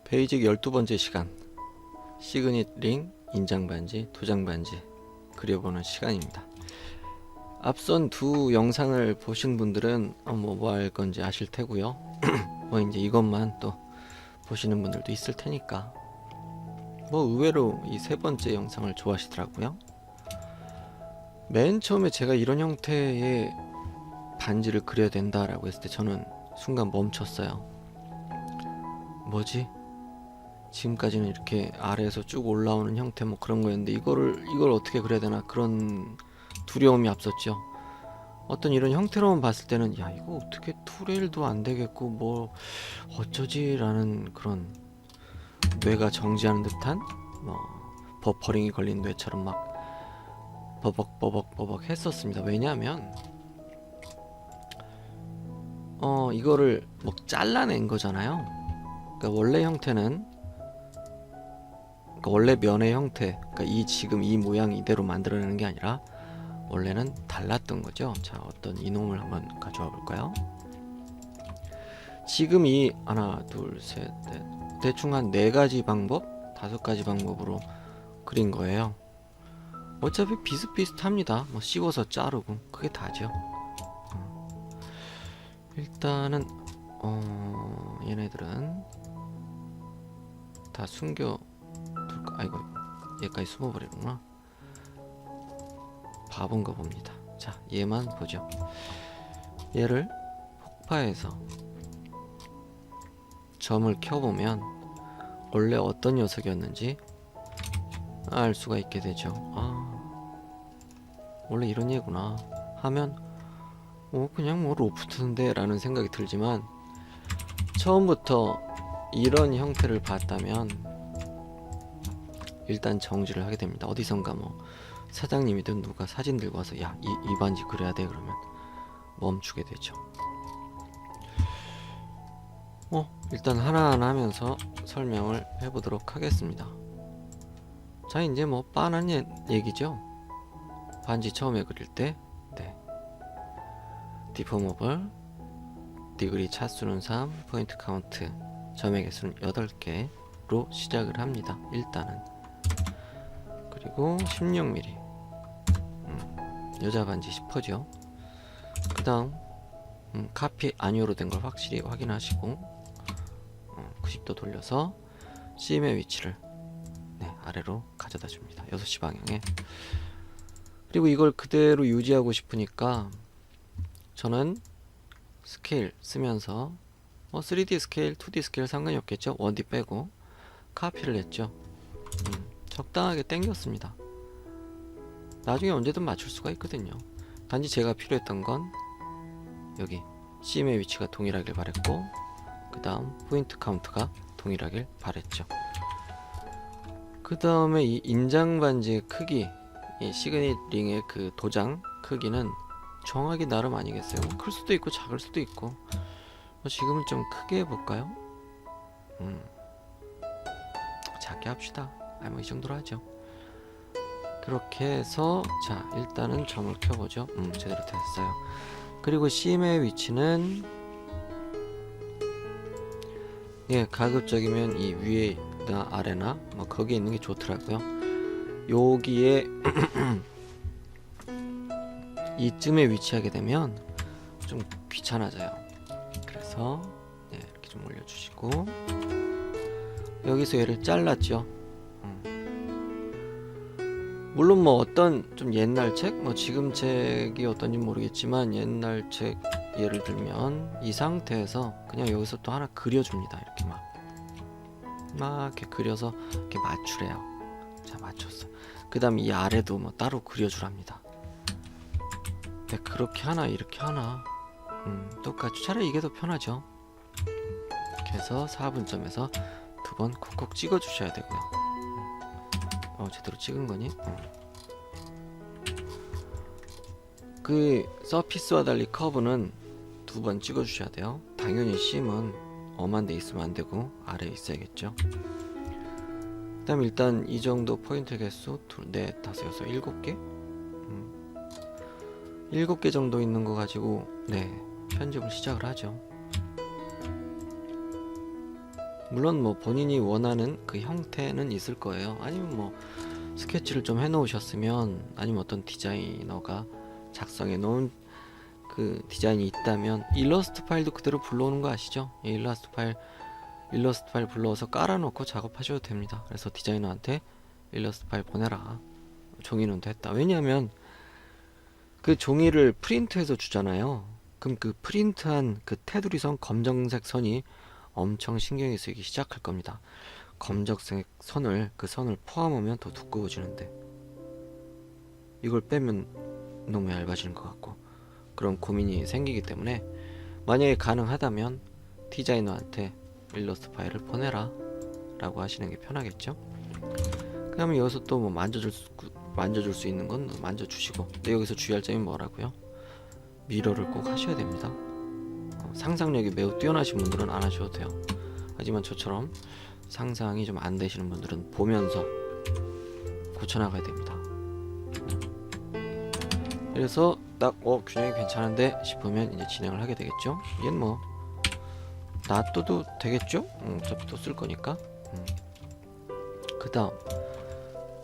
베이직 12번째 시간, 시그닛 링, 인장 반지, 도장 반지 그려보는 시간입니다. 앞선 두 영상을 보신 분들은 뭐 할 건지 아실 테고요. 뭐 이제 이것만 또 보시는 분들도 있을 테니까 뭐 의외로 이 세 번째 영상을 좋아하시더라고요. 맨 처음에 제가 이런 형태의 반지를 그려야 된다라고 했을 때 저는 순간 멈췄어요. 뭐지? 지금까지는 이렇게 아래에서 쭉 올라오는 형태 뭐 그런 거였는데 이걸 어떻게 그려야 되나 그런 두려움이 앞섰죠. 어떤 이런 형태로만 봤을 때는 야 이거 어떻게 투레일도 안 되겠고 뭐 어쩌지 라는 그런 뇌가 정지하는 듯한 뭐 버퍼링이 걸린 뇌처럼 막 버벅 했었습니다. 왜냐하면 이거를 뭐 잘라낸 거잖아요. 그러니까 원래 형태는 원래 면의 형태, 그러니까 지금 이 모양 이대로 만들어내는 게 아니라 원래는 달랐던 거죠. 자, 어떤 이놈을 한번 가져와 볼까요? 지금 이 하나, 둘, 셋, 넷, 대충 한 4가지 방법, 5가지 방법으로 그린 거예요. 어차피 비슷비슷합니다. 뭐 씹어서 자르고 그게 다죠. 일단은 얘네들은 다 숨겨 둘까? 아이고 얘까지 숨어버리구나. 바본가 봅니다. 자, 얘만 보죠. 얘를 폭파해서 점을 켜보면 원래 어떤 녀석이었는지 알 수가 있게 되죠. 원래 이런 얘구나 하면 그냥 뭐 로프트인데 라는 생각이 들지만 처음부터 이런 형태를 봤다면 일단 정지를 하게 됩니다. 어디선가 뭐 사장님이든 누가 사진 들고 와서 야, 이 반지 그려야 돼 그러면 멈추게 되죠. 일단 하나하나 하면서 설명을 해보도록 하겠습니다. 자, 이제 뭐 빤한 얘기죠. 반지 처음에 그릴 때 디포머블, 디그리 차수는 3, 포인트 카운트, 점의 개수는 8개로 시작을 합니다. 일단은. 그리고 16mm 여자 반지 10호죠. 그 다음 카피 아니오로 된 걸 확실히 확인하시고 90도 돌려서 CM의 위치를 아래로 가져다 줍니다. 6시 방향에. 그리고 이걸 그대로 유지하고 싶으니까 저는 스케일 쓰면서 3D 스케일, 2D 스케일 상관이 없겠죠. 1D 빼고 카피를 했죠. 적당하게 당겼습니다. 나중에 언제든 맞출 수가 있거든요. 단지 제가 필요했던 건 여기 CM의 위치가 동일하길 바랬고 그 다음 포인트 카운트가 동일하길 바랬죠. 그 다음에 이 인장 반지의 크기, 이 시그닛 링의 그 도장 크기는 정하기 나름 아니겠어요? 클 수도 있고 작을 수도 있고 지금은 좀 크게 해볼까요? 작게 합시다. 뭐 이 정도로 하죠. 그렇게 해서 자 일단은 점을 켜보죠. 제대로 됐어요. 그리고 CM의 위치는 가급적이면 이 위에나 아래나 뭐 거기에 있는 게 좋더라고요. 여기에 이쯤에 위치하게 되면 좀 귀찮아져요. 그래서 이렇게 좀 올려주시고 여기서 얘를 잘랐죠. 물론 뭐 어떤 좀 옛날 책, 뭐 지금 책이 어떤지 모르겠지만 옛날 책 예를 들면 이 상태에서 그냥 여기서 또 하나 그려줍니다. 이렇게 막 이렇게 그려서 이렇게 맞추래요. 자, 맞췄어. 그 다음 이 아래도 뭐 따로 그려주랍니다. 그렇게 하나 이렇게 하나 똑같이 차라리 이게 더 편하죠. 이렇게 해서 4분점에서 2번 콕콕 찍어 주셔야 되고요. 제대로 찍은 거니? 그 서피스와 달리 커브는 2번 찍어 주셔야 돼요. 당연히 심은 엄한 데 있으면 안 되고 아래에 있어야겠죠. 그 다음 일단 이 정도 포인트 개수 2, 4, 5, 6, 7개 7개 정도 있는 거 가지고 편집을 시작을 하죠. 물론 뭐 본인이 원하는 그 형태는 있을 거예요. 아니면 뭐 스케치를 좀 해놓으셨으면, 아니면 어떤 디자이너가 작성해 놓은 그 디자인이 있다면 일러스트 파일도 그대로 불러오는 거 아시죠? 이 일러스트 파일 불러서 깔아놓고 작업하셔도 됩니다. 그래서 디자이너한테 일러스트 파일 보내라, 종이는 됐다. 왜냐하면 그 종이를 프린트해서 주잖아요. 그럼 그 프린트한 그 테두리 선, 검정색 선이 엄청 신경이 쓰이기 시작할 겁니다. 검정색 선을, 그 선을 포함하면 더 두꺼워지는데 이걸 빼면 너무 얇아지는 것 같고, 그런 고민이 생기기 때문에 만약에 가능하다면 디자이너한테 일러스트 파일을 보내라 라고 하시는 게 편하겠죠. 그 다음에 여기서 또 뭐 만져줄 수 있는 건 만져주시고, 근데 여기서 주의할 점이 뭐라고요? 미러를 꼭 하셔야 됩니다. 상상력이 매우 뛰어나신 분들은 안 하셔도 돼요. 하지만 저처럼 상상이 좀 안 되시는 분들은 보면서 고쳐나가야 됩니다. 그래서 딱 균형이 괜찮은데 싶으면 이제 진행을 하게 되겠죠. 얘는 뭐 놔둬도 되겠죠? 어차피 또 쓸 거니까. 그 다음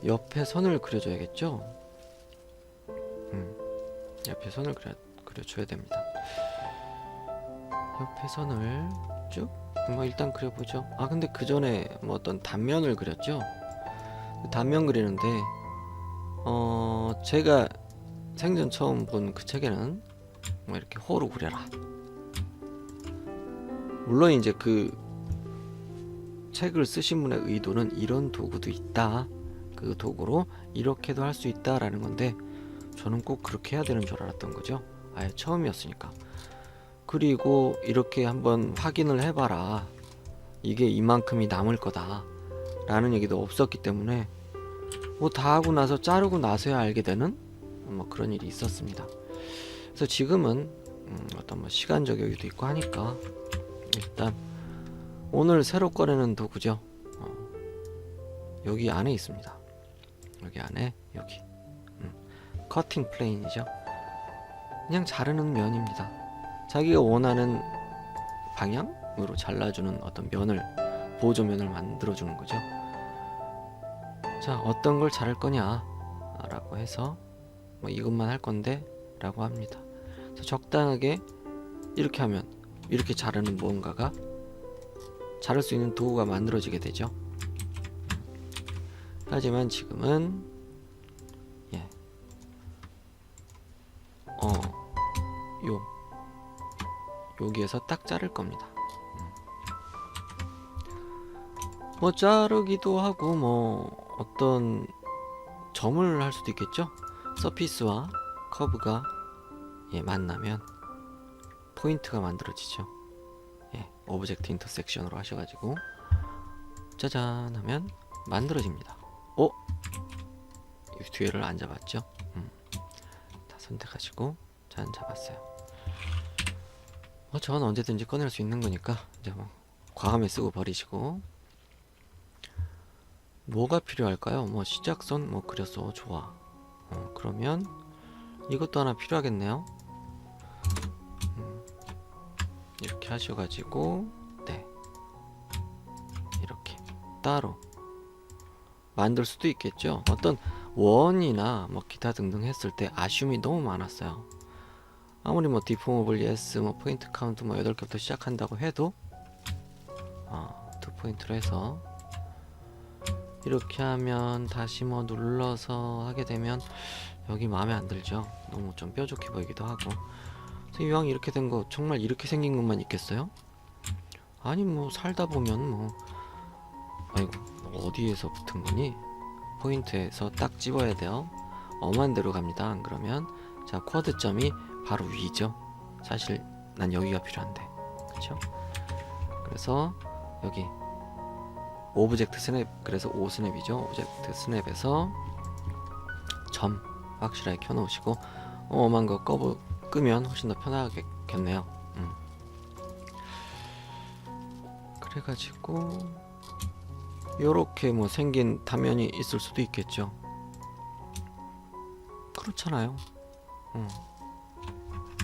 옆에 선을 그려줘야겠죠. 옆에 선을 그려줘야 됩니다. 옆에 선을 쭉 뭐 일단 그려보죠. 아 근데 그 전에 뭐 어떤 단면을 그렸죠. 단면 그리는데 제가 생전 처음 본 그 책에는 뭐 이렇게 호로 그려라, 물론 이제 그 책을 쓰신 분의 의도는 이런 도구도 있다, 그 도구로 이렇게도 할 수 있다 라는 건데, 저는 꼭 그렇게 해야 되는 줄 알았던 거죠. 아예 처음이었으니까. 그리고 이렇게 한번 확인을 해봐라, 이게 이만큼이 남을 거다 라는 얘기도 없었기 때문에 뭐 다 하고 나서 자르고 나서야 알게 되는 뭐 그런 일이 있었습니다. 그래서 지금은 어떤 뭐 시간적 여유도 있고 하니까 일단 오늘 새로 꺼내는 도구죠. 여기 안에 있습니다. 여기 안에 여기 커팅 플레인이죠. 그냥 자르는 면입니다. 자기가 원하는 방향으로 잘라주는 어떤 면을, 보조면을 만들어주는 거죠. 자, 어떤 걸 자를 거냐 라고 해서 뭐 이것만 할 건데 라고 합니다. 그래서 적당하게 이렇게 하면 이렇게 자르는 무언가가, 자를 수 있는 도구가 만들어지게 되죠. 하지만 지금은 여기에서 딱 자를 겁니다. 뭐 자르기도 하고 뭐 어떤 점을 할 수도 있겠죠. 서피스와 커브가 만나면 포인트가 만들어지죠. 오브젝트 인터섹션으로 하셔가지고 짜잔 하면 만들어집니다. 이 뒤에를 안 잡았죠. 다 선택하시고 짠, 잡았어요. 저건 언제든지 꺼낼 수 있는 거니까 이제 뭐 과감히 쓰고 버리시고. 뭐가 필요할까요? 뭐 시작선 뭐 그렸어, 좋아. 그러면 이것도 하나 필요하겠네요. 이렇게 하셔가지고 이렇게 따로 만들 수도 있겠죠. 어떤 원이나 뭐 기타 등등 했을 때 아쉬움이 너무 많았어요. 아무리 뭐 디포머블 예스, 뭐 포인트 카운트 뭐 8개부터 시작한다고 해도 2포인트로 해서 이렇게 하면 다시 뭐 눌러서 하게 되면 여기 마음에 안 들죠. 너무 좀 뾰족해 보이기도 하고. 그래서 이왕 이렇게 된 거 정말 이렇게 생긴 것만 있겠어요? 아니 뭐 살다 보면 뭐 아이고 어디에서 붙은 거니? 포인트에서 딱 집어야 돼요. 엄한 대로 갑니다. 안 그러면 자, 쿼드점이 바로 위죠. 사실 난 여기가 필요한데, 그쵸? 그래서 여기 오브젝트 스냅, 그래서 O 스냅이죠. 오브젝트 스냅에서 점 확실하게 켜놓으시고 엄한 거 끄면 훨씬 더 편하겠네요. 그래가지고 요렇게 뭐 생긴 단면이 있을 수도 있겠죠. 그렇잖아요.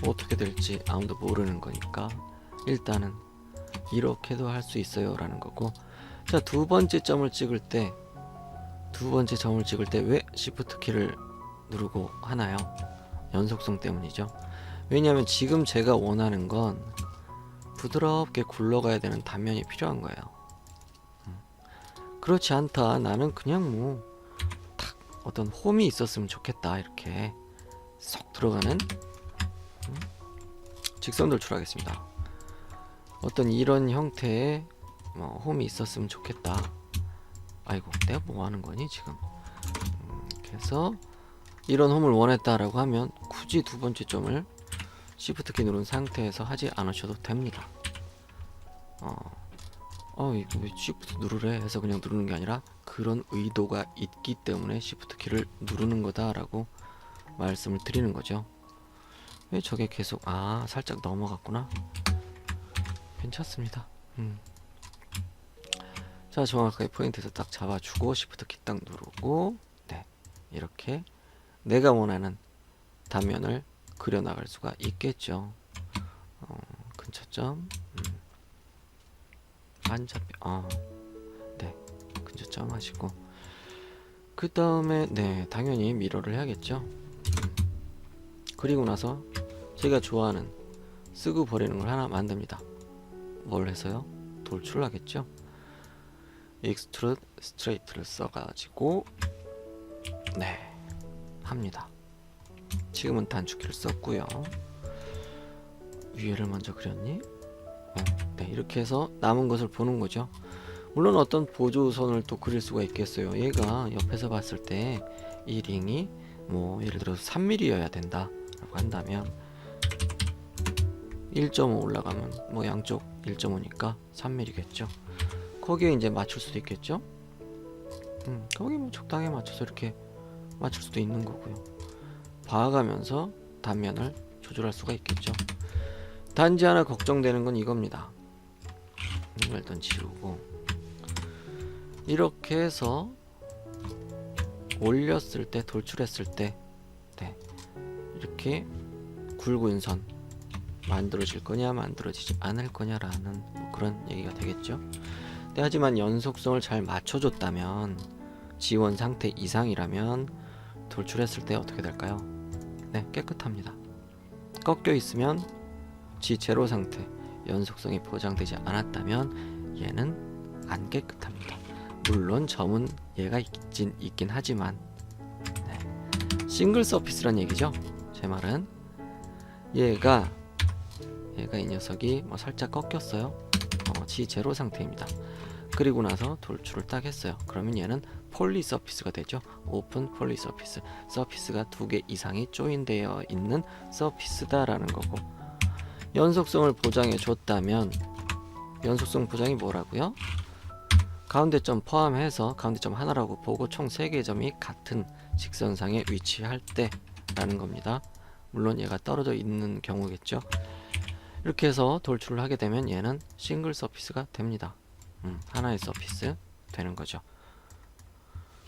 뭐 어떻게 될지 아무도 모르는 거니까 일단은 이렇게도 할 수 있어요 라는 거고. 자, 두 번째 점을 찍을 때 왜 Shift 키를 누르고 하나요? 연속성 때문이죠. 왜냐하면 지금 제가 원하는 건 부드럽게 굴러가야 되는 단면이 필요한 거예요. 그렇지 않다. 나는 그냥 뭐 탁 어떤 홈이 있었으면 좋겠다. 이렇게 쏙 들어가는 직선 돌출하겠습니다. 어떤 이런 형태의 홈이 있었으면 좋겠다. 아이고, 내가 뭐 하는 거니 지금? 그래서 이런 홈을 원했다라고 하면 굳이 두 번째 점을 Shift 키 누른 상태에서 하지 않으셔도 됩니다. 이거 왜 Shift 누르래 해서 그냥 누르는 게 아니라 그런 의도가 있기 때문에 Shift 키를 누르는 거다라고 말씀을 드리는 거죠. 왜 저게 계속 살짝 넘어갔구나. 괜찮습니다. 자, 정확하게 포인트에서 딱 잡아주고 Shift 키 딱 누르고, 네, 이렇게 내가 원하는 단면을 그려나갈 수가 있겠죠. 근처점, 반자표, 네, 근처점 하시고, 그 다음에 네, 당연히 미러를 해야겠죠. 그리고 나서 제가 좋아하는 쓰고 버리는 걸 하나 만듭니다. 뭘 해서요? 돌출하겠죠. 익스트루드 스트레이트를 써가지고 네, 합니다. 지금은 단축키를 썼고요. 위에를 먼저 그렸니? 네, 이렇게 해서 남은 것을 보는 거죠. 물론 어떤 보조선을 또 그릴 수가 있겠어요. 얘가 옆에서 봤을 때 이 링이 뭐 예를 들어서 3mm여야 된다 라고 한다면 1.5 올라가면 뭐 양쪽 1.5니까 3mm겠죠. 거기에 이제 맞출 수도 있겠죠. 거기 뭐 적당히 맞춰서 이렇게 맞출 수도 있는 거고요. 봐가면서 단면을 조절할 수가 있겠죠. 단지 하나 걱정되는 건 이겁니다. 일단 지우고 이렇게 해서 올렸을 때, 돌출했을 때, 네, 이렇게 굵은 선 만들어질 거냐 만들어지지 않을 거냐라는 뭐 그런 얘기가 되겠죠. 네, 하지만 연속성을 잘 맞춰줬다면, 지원 상태 이상이라면 돌출했을 때 어떻게 될까요? 네, 깨끗합니다. 꺾여 있으면 G 제로 상태, 연속성이 보장되지 않았다면 얘는 안 깨끗합니다. 물론 점은 얘가 있긴 하지만, 네, 싱글 서피스란 얘기죠. 제 말은 얘가 이 녀석이 뭐 살짝 꺾였어요. G 제로 상태입니다. 그리고 나서 돌출을 딱 했어요. 그러면 얘는 폴리 서피스가 되죠. 오픈 폴리 서피스. 서피스가 2개 이상이 조인되어 있는 서피스다라는 거고, 연속성을 보장해 줬다면 연속성 보장이 뭐라고요? 가운데 점 포함해서 가운데 점 하나라고 보고 총 3개의 점이 같은 직선상에 위치할 때 라는 겁니다. 물론 얘가 떨어져 있는 경우겠죠. 이렇게 해서 돌출을 하게 되면 얘는 싱글 서피스가 됩니다. 하나의 서피스 되는 거죠.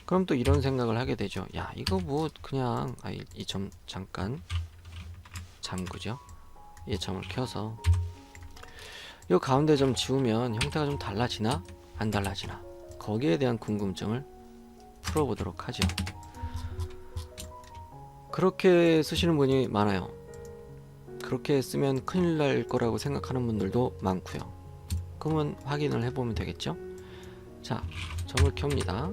그럼 또 이런 생각을 하게 되죠. 야, 이거 뭐 그냥 이 점 잠깐 잠그죠. 이 점을 켜서 이 가운데 점 지우면 형태가 좀 달라지나 안 달라지나, 거기에 대한 궁금증을 풀어보도록 하죠. 그렇게 쓰시는 분이 많아요. 그렇게 쓰면 큰일 날 거라고 생각하는 분들도 많고요. 그러면 확인을 해보면 되겠죠. 자, 점을 켭니다.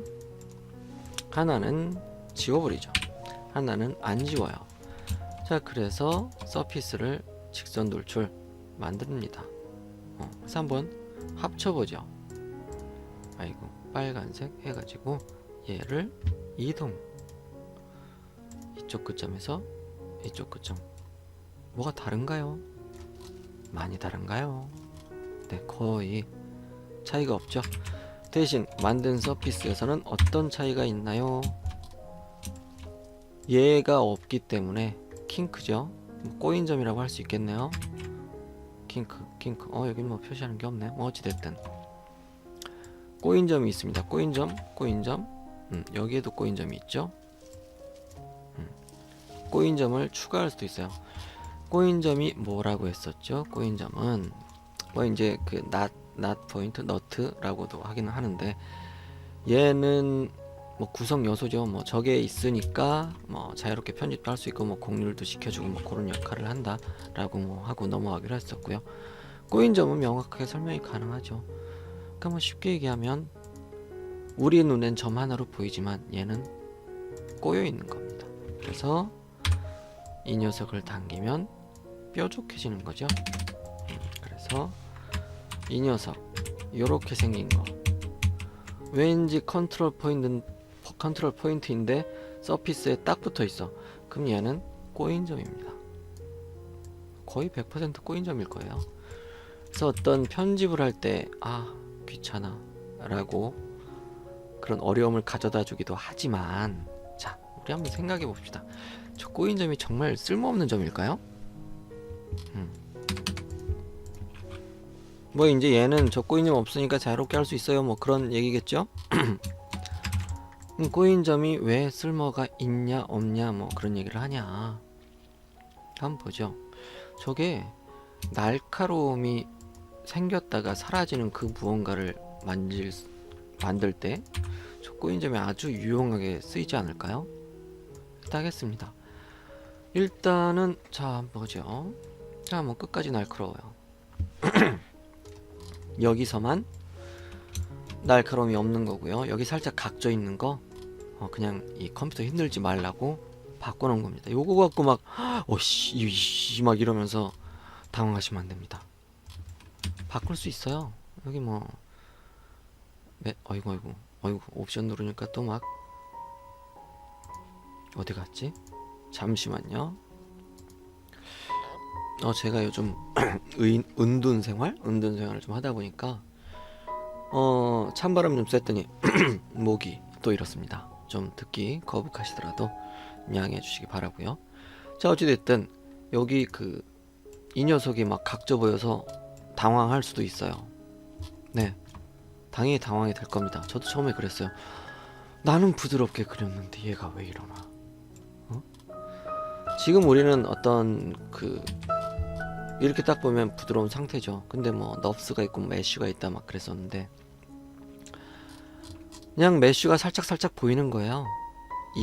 하나는 지워버리죠. 하나는 안 지워요. 자, 그래서 서피스를 직선 돌출 만듭니다. 그래서 한번 합쳐보죠. 아이고, 빨간색 해가지고 얘를 이동, 이쪽 끝점에서 이쪽 끝점. 뭐가 다른가요? 많이 다른가요? 네, 거의 차이가 없죠. 대신 만든 서피스에서는 어떤 차이가 있나요? 얘가 없기 때문에 킹크죠. 꼬인 점이라고 할 수 있겠네요. 킹크. 여기 뭐 표시하는 게 없네. 뭐 어찌됐든 꼬인 점이 있습니다. 꼬인 점. 여기에도 꼬인 점이 있죠. 꼬인 점을 추가할 수도 있어요. 꼬인 점이 뭐라고 했었죠? 꼬인 점은 뭐 이제 그 not 포인트, not라고도 하기는 하는데 얘는 뭐 구성 요소죠. 뭐 저게 있으니까 뭐 자유롭게 편집도 할 수 있고 뭐 공률도 시켜주고 뭐 그런 역할을 한다라고 뭐 하고 넘어가기로 했었고요. 꼬인 점은 명확하게 설명이 가능하죠. 그러니까 뭐 쉽게 얘기하면 우리 눈엔 점 하나로 보이지만 얘는 꼬여 있는 겁니다. 그래서 이 녀석을 당기면 뾰족해지는 거죠. 그래서 이 녀석 요렇게 생긴 거 왠지 컨트롤 포인트인데 서피스에 딱 붙어 있어. 그럼 얘는 꼬인 점입니다. 거의 100% 꼬인 점일 거예요. 그래서 어떤 편집을 할 때 귀찮아 라고 그런 어려움을 가져다 주기도 하지만, 자 우리 한번 생각해 봅시다. 저 꼬인 점이 정말 쓸모없는 점일까요? 뭐 이제 얘는 저 꼬인 점 없으니까 자유롭게 할 수 있어요 뭐 그런 얘기겠죠? 꼬인 점이 왜 쓸모가 있냐 없냐 뭐 그런 얘기를 하냐, 한번 보죠. 저게 날카로움이 생겼다가 사라지는 그 무언가를 만들 때 저 꼬인 점이 아주 유용하게 쓰이지 않을까요? 하겠습니다. 일단은 자 한번 보죠. 자 뭐 끝까지 날카로워요. 여기서만 날카로움이 없는 거고요. 여기 살짝 각져 있는 거 그냥 이 컴퓨터 힘들지 말라고 바꿔놓은 겁니다. 요거 갖고 막 어씨 막 이러면서 당황하시면 안 됩니다. 바꿀 수 있어요. 여기 뭐 어이구 옵션 누르니까 또 막 어디 갔지? 잠시만요. 제가 요즘 은둔 생활을 좀 하다 보니까 찬바람 좀 쐈더니 목이 또 이렇습니다. 좀 듣기 거북하시더라도 양해해 주시기 바라고요. 자 어찌됐든 여기 이 녀석이 막 각져 보여서 당황할 수도 있어요. 네, 당연히 당황이 될 겁니다. 저도 처음에 그랬어요. 나는 부드럽게 그렸는데 얘가 왜 이러나. 지금 우리는 어떤 이렇게 딱 보면 부드러운 상태죠. 근데 뭐 넙스가 있고 메쉬가 있다 막 그랬었는데 그냥 메쉬가 살짝 보이는 거예요.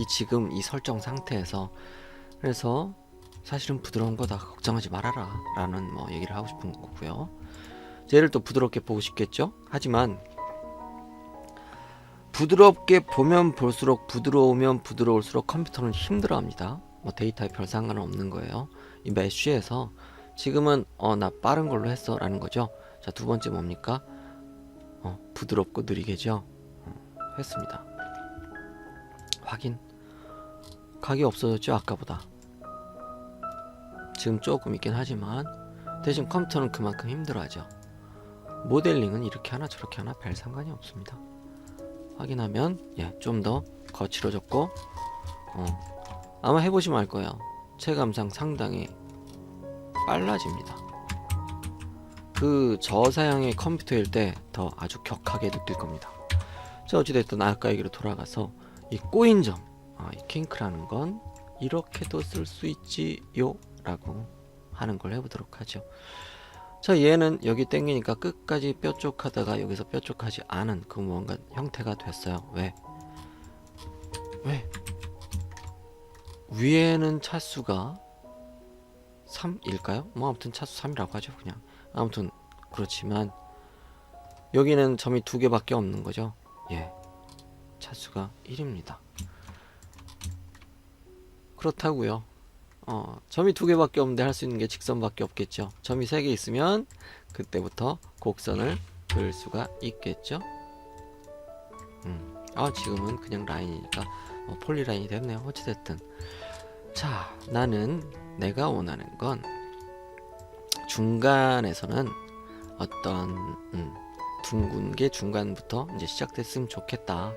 지금 이 설정 상태에서. 그래서 사실은 부드러운 거다 걱정하지 말아라 라는 뭐 얘기를 하고 싶은 거고요. 쟤를 또 부드럽게 보고 싶겠죠. 하지만 부드럽게 보면 볼수록 부드러우면 부드러울수록 컴퓨터는 힘들어합니다. 뭐 데이터에 별 상관은 없는 거예요. 이 메쉬에서 지금은 나 빠른 걸로 했어 라는 거죠. 자 두 번째 뭡니까? 부드럽고 느리게죠. 했습니다. 확인. 각이 없어졌죠 아까보다. 지금 조금 있긴 하지만 대신 컴퓨터는 그만큼 힘들어하죠. 모델링은 이렇게 하나 저렇게 하나 별 상관이 없습니다. 확인하면 좀 더 거칠어졌고 아마 해보시면 알 거예요. 체감상 상당히 빨라집니다. 저사양의 컴퓨터일 때 더 아주 격하게 느낄 겁니다. 자 어찌됐든 아까 얘기로 돌아가서 이 꼬인 점, 이 킹크라는 건 이렇게도 쓸 수 있지요 라고 하는 걸 해보도록 하죠. 자 얘는 여기 땡기니까 끝까지 뾰족하다가 여기서 뾰족하지 않은 그 무언가 형태가 됐어요. 왜? 위에는 차수가 3일까요? 뭐 아무튼 차수 3이라고 하죠. 그냥 아무튼 그렇지만 여기는 점이 2개밖에 없는 거죠. 차수가 1입니다. 그렇다고요. 점이 2개밖에 없는데 할 수 있는 게 직선밖에 없겠죠. 점이 3개 있으면 그때부터 곡선을 그을 수가 있겠죠. 지금은 그냥 라인이니까 폴리라인이 됐네요. 어찌됐든 자 나는 내가 원하는 건 중간에서는 어떤 둥근 게 중간부터 이제 시작됐으면 좋겠다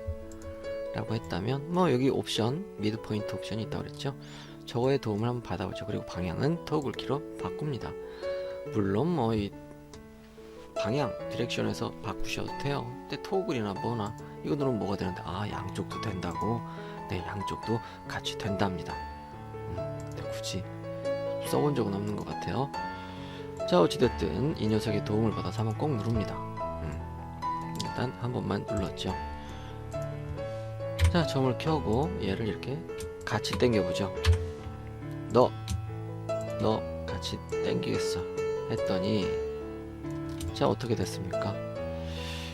라고 했다면 뭐 여기 옵션 미드 포인트 옵션이 있다고 그랬죠. 저거의 도움을 한번 받아보죠. 그리고 방향은 토글 키로 바꿉니다. 물론 뭐 이 방향 디렉션에서 바꾸셔도 돼요. 근데 토글이나 뭐나 이거 누르면 뭐가 되는데 양쪽도 된다고. 네 양쪽도 같이 된답니다. 근데 굳이 써본 적은 없는 것 같아요. 자, 어찌됐든 이 녀석의 도움을 받아서 한번 꼭 누릅니다. 일단 한 번만 눌렀죠. 자, 점을 켜고 얘를 이렇게 같이 당겨보죠. 너 같이 당기겠어 했더니, 자, 어떻게 됐습니까?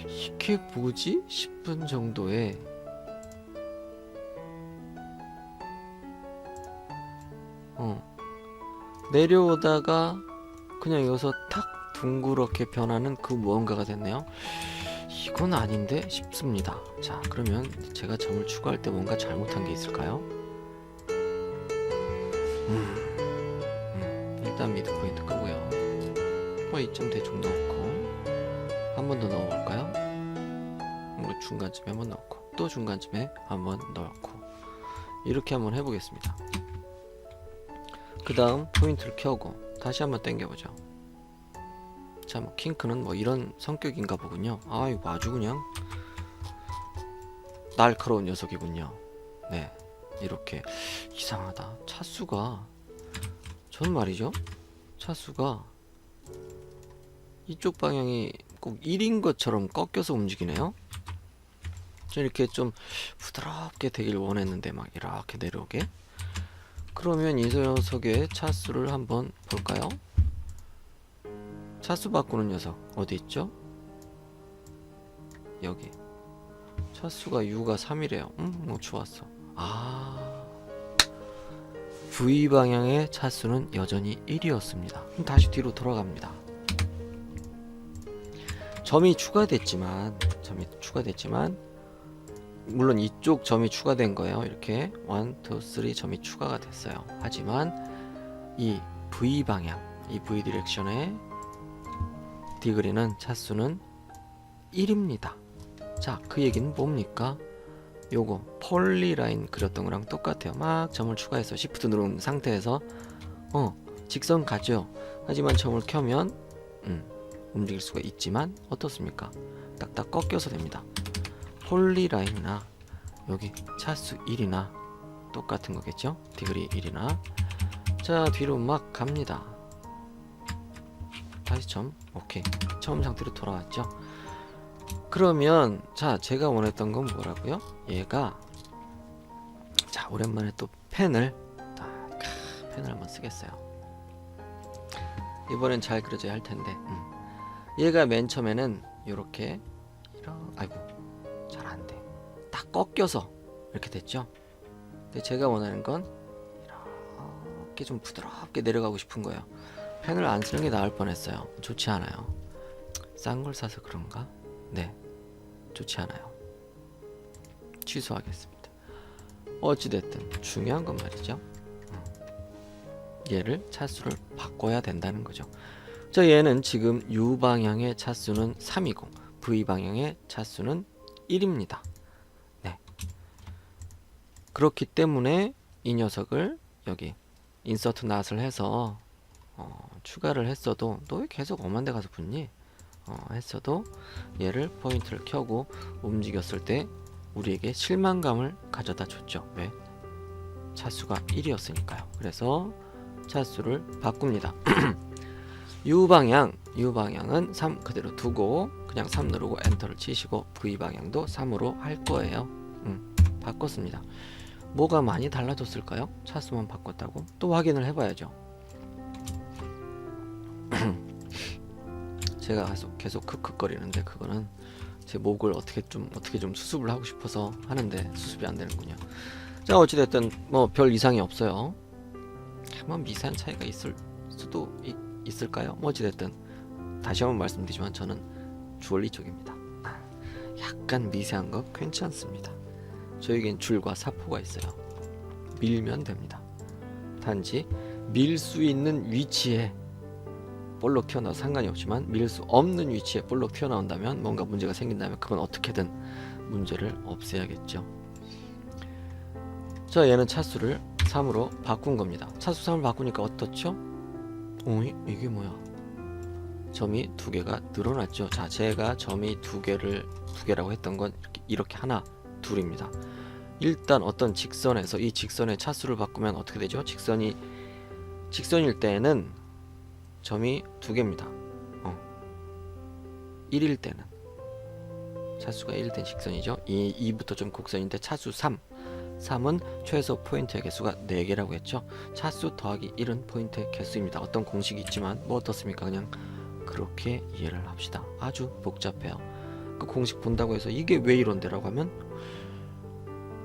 이게 뭐지? 10분 정도에 내려오다가 그냥 여기서 탁 둥그렇게 변하는 그 무언가가 됐네요. 이건 아닌데 싶습니다. 자, 그러면 제가 점을 추가할 때 뭔가 잘못한 게 있을까요? 일단 미드 포인트 끄고요. 이점 대충 넣고 한 번 더 넣어볼까요? 중간쯤에 한번 넣고 또 중간쯤에 한번 넣고 이렇게 한번 해보겠습니다. 그 다음 포인트를 켜고 다시 한번 당겨보죠. 자, 뭐 킹크는 뭐 이런 성격인가 보군요. 이거 아주 그냥 날카로운 녀석이군요. 네, 이렇게 이상하다. 차수가 전 말이죠, 차수가 이쪽 방향이 꼭 1인 것처럼 꺾여서 움직이네요. 저 이렇게 좀 부드럽게 되길 원했는데 막 이렇게 내려오게. 그러면 이 녀석의 차수를 한번 볼까요? 차수 바꾸는 녀석 어디 있죠? 여기. 차수가 U가 3이래요. 좋았어. V 방향의 차수는 여전히 1이었습니다. 다시 뒤로 돌아갑니다. 점이 추가됐지만 물론 이쪽 점이 추가된 거예요. 이렇게 1, 2, 3 점이 추가가 됐어요. 하지만 이 V 방향, 이 V 디렉션의 디그리는 차수는 1입니다. 자, 그 얘기는 뭡니까? 요거 폴리라인 그렸던 거랑 똑같아요. 막 점을 추가해서 Shift 누른 상태에서 직선 가죠. 하지만 점을 켜면 움직일 수가 있지만 어떻습니까? 딱딱 꺾여서 됩니다. 폴리라인이나 여기 차수 1이나 똑같은 거겠죠? 디그리 1이나. 자, 뒤로 막 갑니다. 다시 점. 오케이. 처음 상태로 돌아왔죠? 그러면 자, 제가 원했던 건 뭐라고요? 얘가, 자, 오랜만에 또 펜을 한번 쓰겠어요. 이번엔 잘 그려져야 할 텐데. 얘가 맨 처음에는 요렇게 아이고 잘 안 돼. 딱 꺾여서 이렇게 됐죠? 근데 제가 원하는 건 이렇게 좀 부드럽게 내려가고 싶은 거예요. 펜을 안 쓰는 게 나을 뻔했어요. 좋지 않아요. 싼 걸 사서 그런가? 네, 좋지 않아요. 취소하겠습니다. 어찌됐든 중요한 건 말이죠, 얘를 차수를 바꿔야 된다는 거죠. 자, 얘는 지금 U 방향의 차수는 3이고 V 방향의 차수는 1입니다. 네. 그렇기 때문에 이 녀석을 여기 인서트 낫을 해서 추가를 했어도, 너 왜 계속 엄한 데 가서 붙니? 했어도 얘를 포인트를 켜고 움직였을 때 우리에게 실망감을 가져다 줬죠. 왜? 차수가 1이었으니까요. 그래서 차수를 바꿉니다. U방향은 3 그대로 두고 그냥 3 누르고 엔터를 치시고 V방향도 3으로 할 거예요. 바꿨습니다. 뭐가 많이 달라졌을까요? 차수만 바꿨다고? 또 확인을 해봐야죠. 제가 계속 크크거리는데 그거는 제 목을 어떻게 좀 수습을 하고 싶어서 하는데 수습이 안 되는군요. 자, 어찌됐든 뭐 별 이상이 없어요. 뭐 미세한 차이가 있을 수도 있을까요? 뭐 어찌됐든 다시 한번 말씀드리지만 저는 주얼리 쪽입니다. 약간 미세한 거 괜찮습니다. 저에겐 줄과 사포가 있어요. 밀면 됩니다. 단지 밀 수 있는 위치에 볼록 튀어나와도 상관이 없지만 밀 수 없는 위치에 볼록 튀어나온다면, 뭔가 문제가 생긴다면 그건 어떻게든 문제를 없애야겠죠. 자, 얘는 차수를 3으로 바꾼 겁니다. 차수 3을 바꾸니까 어떻죠? 이게 뭐야? 점이 2개가 늘어났죠. 자, 제가 점이 2개라고 했던 건 이렇게 하나, 둘입니다. 일단 어떤 직선에서 이 직선의 차수를 바꾸면 어떻게 되죠? 직선일 때에는 점이 두 개입니다. 1일 때는 차수가 1일 땐 직선이죠. 2부터 좀 곡선인데 차수 3은 최소 포인트의 개수가 4개라고 했죠. 차수 더하기 1은 포인트의 개수입니다. 어떤 공식이 있지만 뭐 어떻습니까? 그냥 그렇게 이해를 합시다. 아주 복잡해요. 그 공식 본다고 해서 이게 왜 이런데라고 하면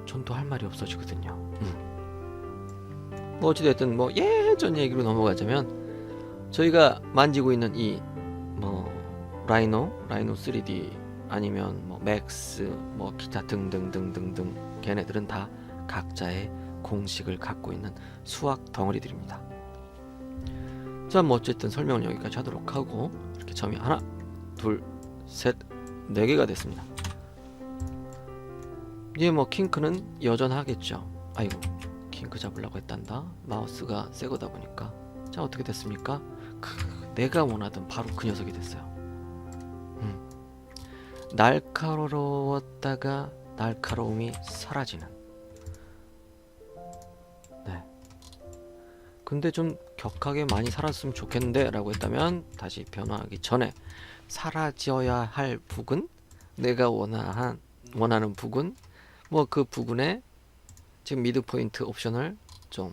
전 또 할 말이 없어지거든요. 뭐 어찌됐든 뭐 예전 얘기로 넘어가자면 저희가 만지고 있는 이 뭐 라이노 3D 아니면 뭐 맥스 뭐 기타 등등등등등 걔네들은 다 각자의 공식을 갖고 있는 수학 덩어리들입니다. 자, 뭐 어쨌든 설명은 여기까지 하도록 하고 이렇게 점이 하나, 둘, 셋, 4개가 됐습니다. 이제 뭐 킹크는 여전하겠죠. 아이고, 킹크 잡으려고 했단다. 마우스가 새 거다 보니까. 자, 어떻게 됐습니까? 내가 원하던 바로 그 녀석이 됐어요. 날카로웠다가 날카로움이 사라지는. 네. 근데 좀 격하게 많이 사라졌으면 좋겠는데 라고 했다면 다시 변화하기 전에 사라져야 할 부분, 내가 원하는 부분, 뭐 그 부분에 지금 미드 포인트 옵션을 좀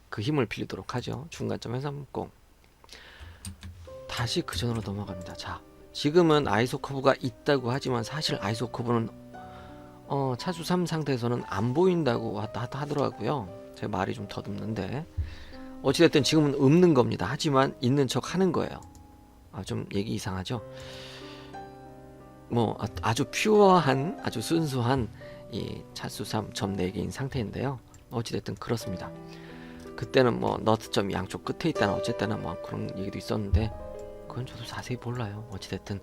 그 힘을 빌리도록 하죠. 중간점에 삼고 다시 그 전으로 넘어갑니다. 자, 지금은 아이소 커브가 있다고 하지만 사실 아이소 커브는 차수 3 상태에서는 안 보인다고 왔다 갔다 하더라고요. 제 말이 좀 더듬는데 어찌됐든 지금은 없는 겁니다. 하지만 있는 척 하는 거예요. 좀 얘기 이상하죠. 뭐 아주 퓨어한 아주 순수한 이 차수 3.4개인 상태인데요. 어찌됐든 그렇습니다. 그때는 뭐 너트점이 양쪽 끝에 있다나 어쨌거나 뭐 그런 얘기도 있었는데 그건 저도 자세히 몰라요. 어찌됐든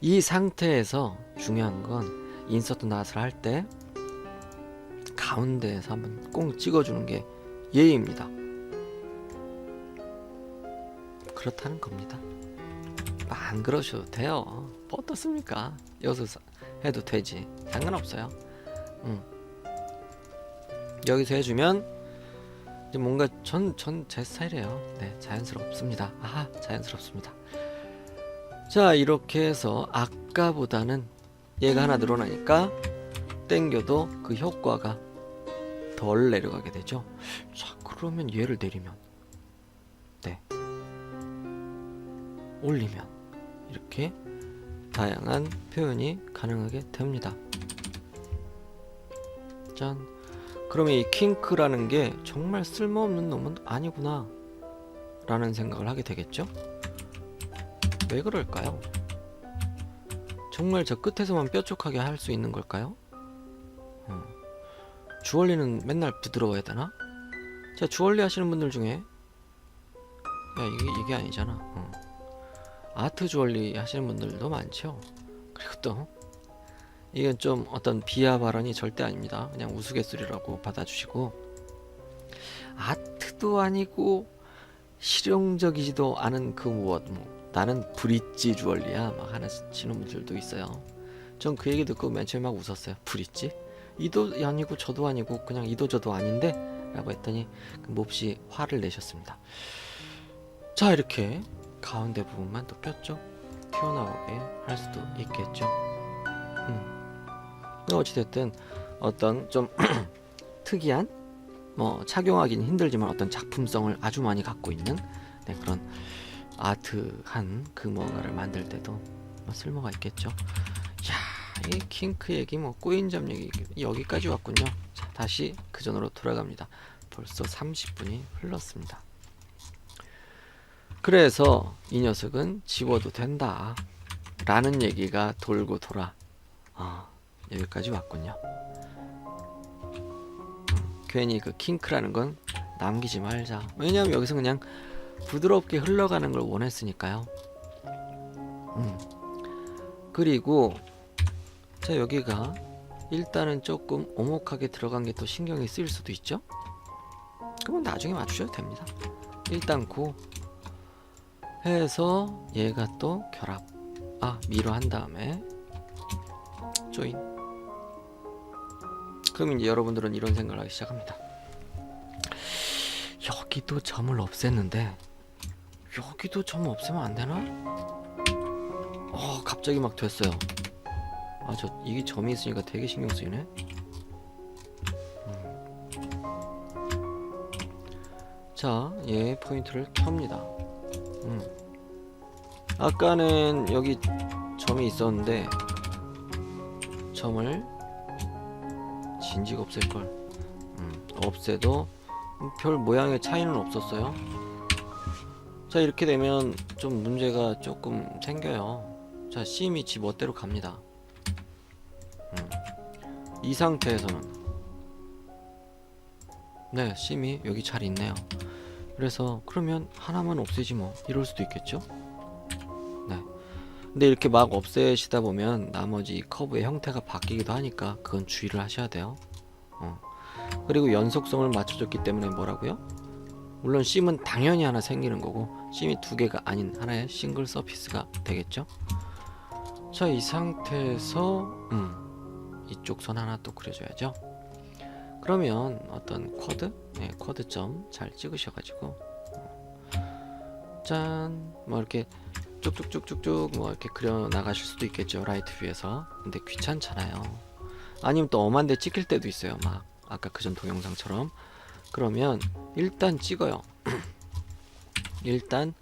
이 상태에서 중요한 건 인서트 낫을 할 때 가운데에서 한번 꼭 찍어주는 게 예의입니다. 그렇다는 겁니다. 안 그러셔도 돼요. 뭐 어떻습니까? 여기서 해도 되지. 상관없어요. 여기서 해주면 이제 뭔가 전 제 스타일이에요. 네, 자연스럽습니다. 자연스럽습니다. 자, 이렇게 해서 아까보다는 얘가 하나 늘어나니까 땡겨도 그 효과가 덜 내려가게 되죠. 자, 그러면 얘를 내리면 올리면 이렇게 다양한 표현이 가능하게 됩니다. 짠. 그러면 이 킹크라는 게 정말 쓸모없는 놈은 아니구나 라는 생각을 하게 되겠죠. 왜 그럴까요? 정말 저 끝에서만 뾰족하게 할 수 있는 걸까요? 주얼리는 맨날 부드러워야 되나? 자, 주얼리 하시는 분들 중에 이게 아니잖아. 아트 주얼리 하시는 분들도 많죠. 그리고 또 이건 좀 어떤 비하 발언이 절대 아닙니다. 그냥 우스갯소리라고 받아주시고, 아트도 아니고 실용적이지도 않은 그 무엇, 나는 브릿지 주얼리야 막 하시는 분들도 있어요. 전 그 얘기 듣고 맨 처음에 막 웃었어요. 브릿지? 이도 아니고 저도 아니고 그냥 이도 저도 아닌데? 라고 했더니 몹시 화를 내셨습니다. 자, 이렇게 가운데 부분만 또 뾰족 튀어나오게 할 수도 있겠죠. 어찌됐든 어떤 좀 특이한 뭐 착용하기는 힘들지만 어떤 작품성을 아주 많이 갖고 있는 그런 아트한 그 뭔가를 만들 때도 뭐 쓸모가 있겠죠. 야, 이 킹크 얘기 뭐 꼬인 점 얘기 여기까지 왔군요. 자, 다시 그 전으로 돌아갑니다. 벌써 30분이 흘렀습니다. 그래서 이 녀석은 지워도 된다 라는 얘기가 돌고 돌아 여기까지 왔군요. 괜히 그 킹크라는 건 남기지 말자. 왜냐하면 여기서 그냥 부드럽게 흘러가는 걸 원했으니까요. 그리고 자, 여기가 일단은 조금 오목하게 들어간 게 또 신경이 쓰일 수도 있죠. 그건 나중에 맞추셔도 됩니다. 일단 고 해서 얘가 또 결합 미로 한 다음에 조인. 그럼 이제 여러분들은 이런 생각을 하기 시작합니다. 여기도 점을 없앴는데 여기도 점 없애면 안 되나? 갑자기 막 됐어요. 이게 점이 있으니까 되게 신경 쓰이네. 자, 얘 포인트를 켭니다. 아까는 여기 점이 있었는데 점을 진즉 없앨걸. 없애도 별 모양의 차이는 없었어요. 자, 이렇게 되면 좀 문제가 조금 생겨요. 자, C임이 지 멋대로 갑니다. 이 상태에서는 네, C임이 여기 잘 있네요. 그래서 그러면 하나만 없애지 뭐, 이럴 수도 있겠죠. 네. 근데 이렇게 막 없애시다 보면 나머지 커브의 형태가 바뀌기도 하니까 그건 주의를 하셔야 돼요. 그리고 연속성을 맞춰줬기 때문에 뭐라고요? 물론 C임은 당연히 하나 생기는 거고 C임이 두 개가 아닌 하나의 싱글 서피스가 되겠죠. 자, 이 상태에서 이쪽 선 하나 또 그려줘야죠. 그러면 어떤 쿼드? 네, 쿼드점 잘 찍으셔가지고 짠! 뭐 이렇게 쭉쭉쭉쭉쭉 뭐 이렇게 그려 나가실 수도 있겠죠, 라이트 뷰에서. 근데 귀찮잖아요. 아니면 또 엄한 데 찍힐 때도 있어요. 막 아까 그전 동영상처럼. 그러면 일단 찍어요. 일단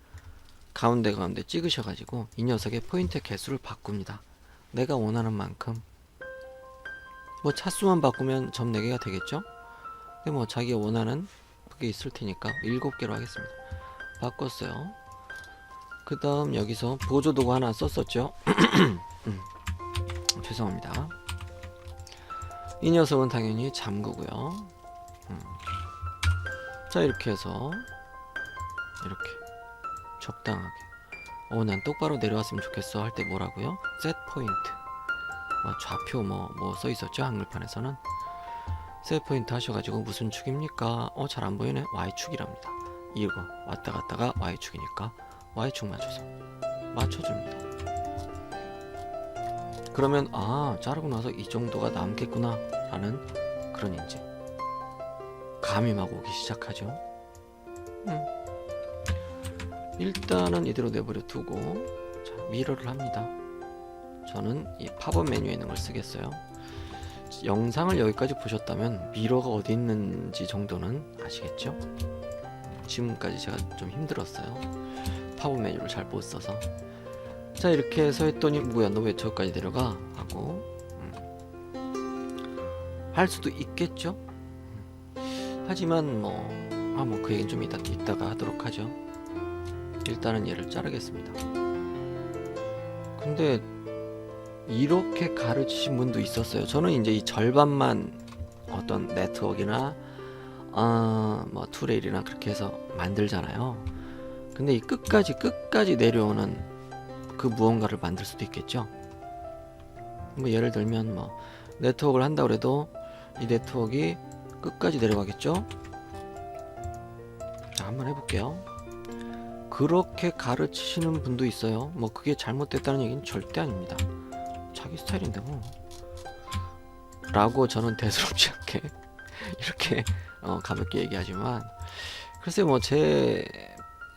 가운데 찍으셔가지고 이 녀석의 포인트 개수를 바꿉니다. 내가 원하는 만큼. 뭐 차수만 바꾸면 점 4개가 되겠죠? 근데 뭐 자기가 원하는 그게 있을 테니까 7개로 하겠습니다. 바꿨어요. 그 다음 여기서 보조도구 하나 썼었죠? 죄송합니다. 이 녀석은 당연히 잠그고요. 자, 이렇게 해서 이렇게 적당하게 난 똑바로 내려왔으면 좋겠어 할 때 뭐라고요? 셋 포인트. 좌표 뭐 써있었죠, 한글판에서는. 셋 포인트 하셔가지고 무슨 축입니까? 잘 안보이네. Y축이랍니다. 이거 왔다 갔다가 Y축이니까 Y축 맞춰줍니다. 그러면 자르고 나서 이 정도가 남겠구나 라는 그런 인지 감이 막 오기 시작하죠. 일단은 이대로 내버려 두고 자, 미러를 합니다. 저는 이 팝업 메뉴에 있는 걸 쓰겠어요. 영상을 여기까지 보셨다면 미러가 어디 있는지 정도는 아시겠죠? 지금까지 제가 좀 힘들었어요. 팝업 메뉴를 잘 못 써서. 자, 이렇게 해서 했더니 뭐야, 너 왜 저기까지 내려가? 하고 할 수도 있겠죠? 하지만 그 얘기는 좀 이따가 하도록 하죠. 일단은 얘를 자르겠습니다. 근데 이렇게 가르치신 분도 있었어요. 저는 이제 이 절반만 어떤 네트워크나 투레일이나 그렇게 해서 만들잖아요. 근데 이 끝까지 내려오는 그 무언가를 만들 수도 있겠죠. 뭐 예를 들면 네트워크를 한다 그래도 이 네트워크가 끝까지 내려가겠죠. 자, 한번 해볼게요. 그렇게 가르치시는 분도 있어요. 그게 잘못됐다는 얘기는 절대 아닙니다. 자기 스타일인데 라고 저는 대수롭지 않게 이렇게 가볍게 얘기하지만, 글쎄 제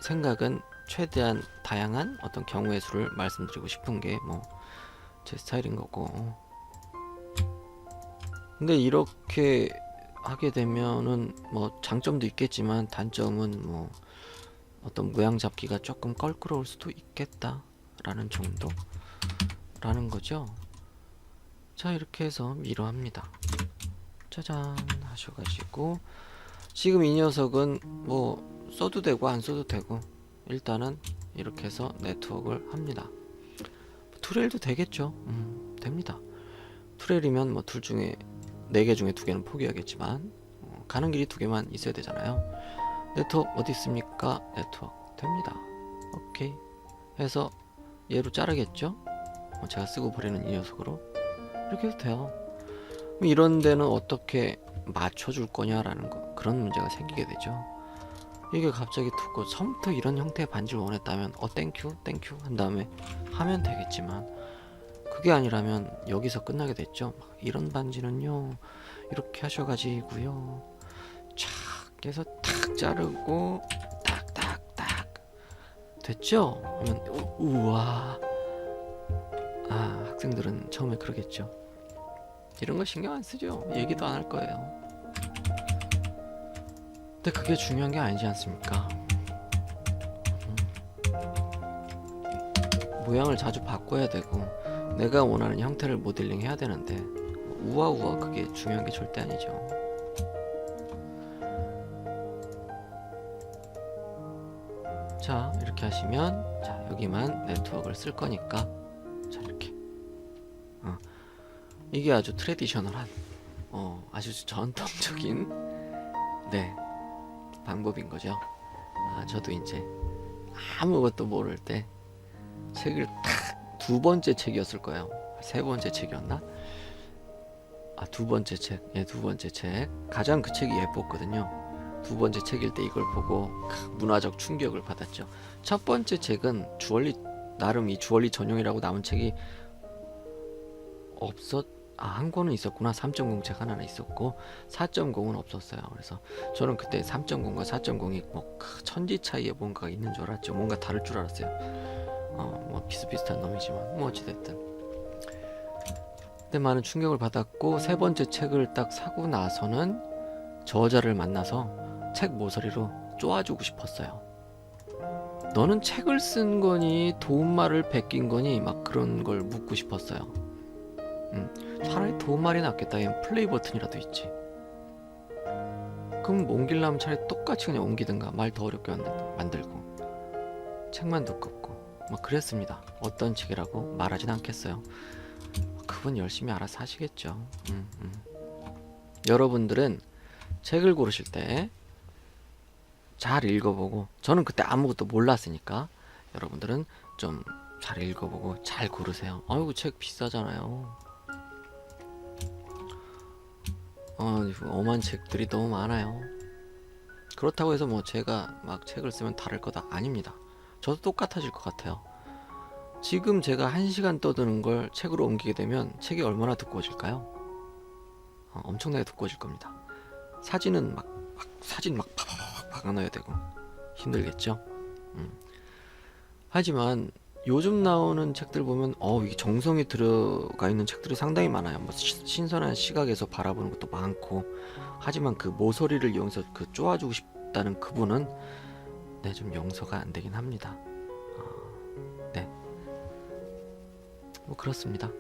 생각은 최대한 다양한 어떤 경우의 수를 말씀드리고 싶은 게 제 스타일인 거고. 근데 이렇게 하게 되면은 장점도 있겠지만 단점은 어떤 모양 잡기가 조금 껄끄러울 수도 있겠다라는 정도라는 거죠. 자, 이렇게 해서 미러합니다. 짜잔 하셔가지고 지금 이 녀석은 써도 되고 안 써도 되고 일단은 이렇게 해서 네트워크를 합니다. 투레일도 되겠죠. 됩니다. 투레일이면 둘 중에 4개 중에 2개는 포기하겠지만 가는 길이 2개만 있어야 되잖아요. 네트워크 어디 있습니까? 네트워크 됩니다. 오케이 해서 얘로 자르겠죠. 제가 쓰고 버리는 이 녀석으로 이렇게 해도 돼요. 이런 데는 어떻게 맞춰줄 거냐라는 그런 문제가 생기게 되죠. 이게 갑자기 두고 처음부터 이런 형태의 반지를 원했다면 땡큐 한 다음에 하면 되겠지만, 그게 아니라면 여기서 끝나게 됐죠. 이런 반지는요 이렇게 하셔가지고요 촥 이렇게 해서 탁 자르고 딱딱딱 됐죠? 그러면 우와. 아, 학생들은 처음에 그러겠죠. 이런 거 신경 안 쓰죠. 얘기도 안 할 거예요. 근데 그게 중요한 게 아니지 않습니까? 모양을 자주 바꿔야 되고 내가 원하는 형태를 모델링 해야 되는데 우아우아 그게 중요한 게 절대 아니죠. 자, 이렇게 하시면, 자, 여기만 네트워크를 쓸 거니까, 자, 이렇게. 이게 아주 트레디셔널한, 아주 전통적인, 네, 방법인 거죠. 아, 저도 이제 아무것도 모를 때 책을 딱 두 번째 책이었을 거예요. 세 번째 책이었나? 아, 두 번째 책. 예, 두 번째 책. 가장 그 책이 예뻤거든요. 두 번째 책일 때 이걸 보고 문화적 충격을 받았죠. 첫 번째 책은 주얼리, 나름 이 주얼리 전용이라고 나온 책이 한 권은 있었구나. 3.0 책 하나는 있었고 4.0은 없었어요. 그래서 저는 그때 3.0과 4.0이 뭐 천지 차이에 뭔가가 있는 줄 알았죠. 뭔가 다를 줄 알았어요. 뭐 비슷비슷한 놈이지만 뭐 어찌됐든. 그때 많은 충격을 받았고, 세 번째 책을 딱 사고 나서는 저자를 만나서 책 모서리로 쪼아주고 싶었어요. 너는 책을 쓴 거니 도움말을 베낀 거니 막 그런 걸 묻고 싶었어요. 차라리 도움말이 낫겠다. 얘는 플레이 버튼이라도 있지. 그럼 옮기려면 차라리 똑같이 그냥 옮기든가 말 더 어렵게 만들고 책만 두껍고 막 그랬습니다. 어떤 책이라고 말하진 않겠어요. 그분 열심히 알아서 하시겠죠. 여러분들은 책을 고르실 때 잘 읽어보고, 저는 그때 아무것도 몰랐으니까 여러분들은 좀 잘 읽어보고 잘 고르세요. 아이고, 책 비싸잖아요. 엄한 책들이 너무 많아요. 그렇다고 해서 뭐 제가 막 책을 쓰면 다를 거다, 아닙니다. 저도 똑같아질 것 같아요. 지금 제가 1시간 떠드는 걸 책으로 옮기게 되면 책이 얼마나 두꺼워질까요? 엄청나게 두꺼워질 겁니다. 사진은 사진 막 파파팍 박아넣어야 되고 힘들겠죠. 하지만 요즘 나오는 책들 보면 이게 정성이 들어가 있는 책들이 상당히 많아요. 뭐 신선한 시각에서 바라보는 것도 많고, 하지만 그 모서리를 이용해서 그 쪼아주고 싶다는 그분은 좀 용서가 안 되긴 합니다. 네, 뭐 그렇습니다.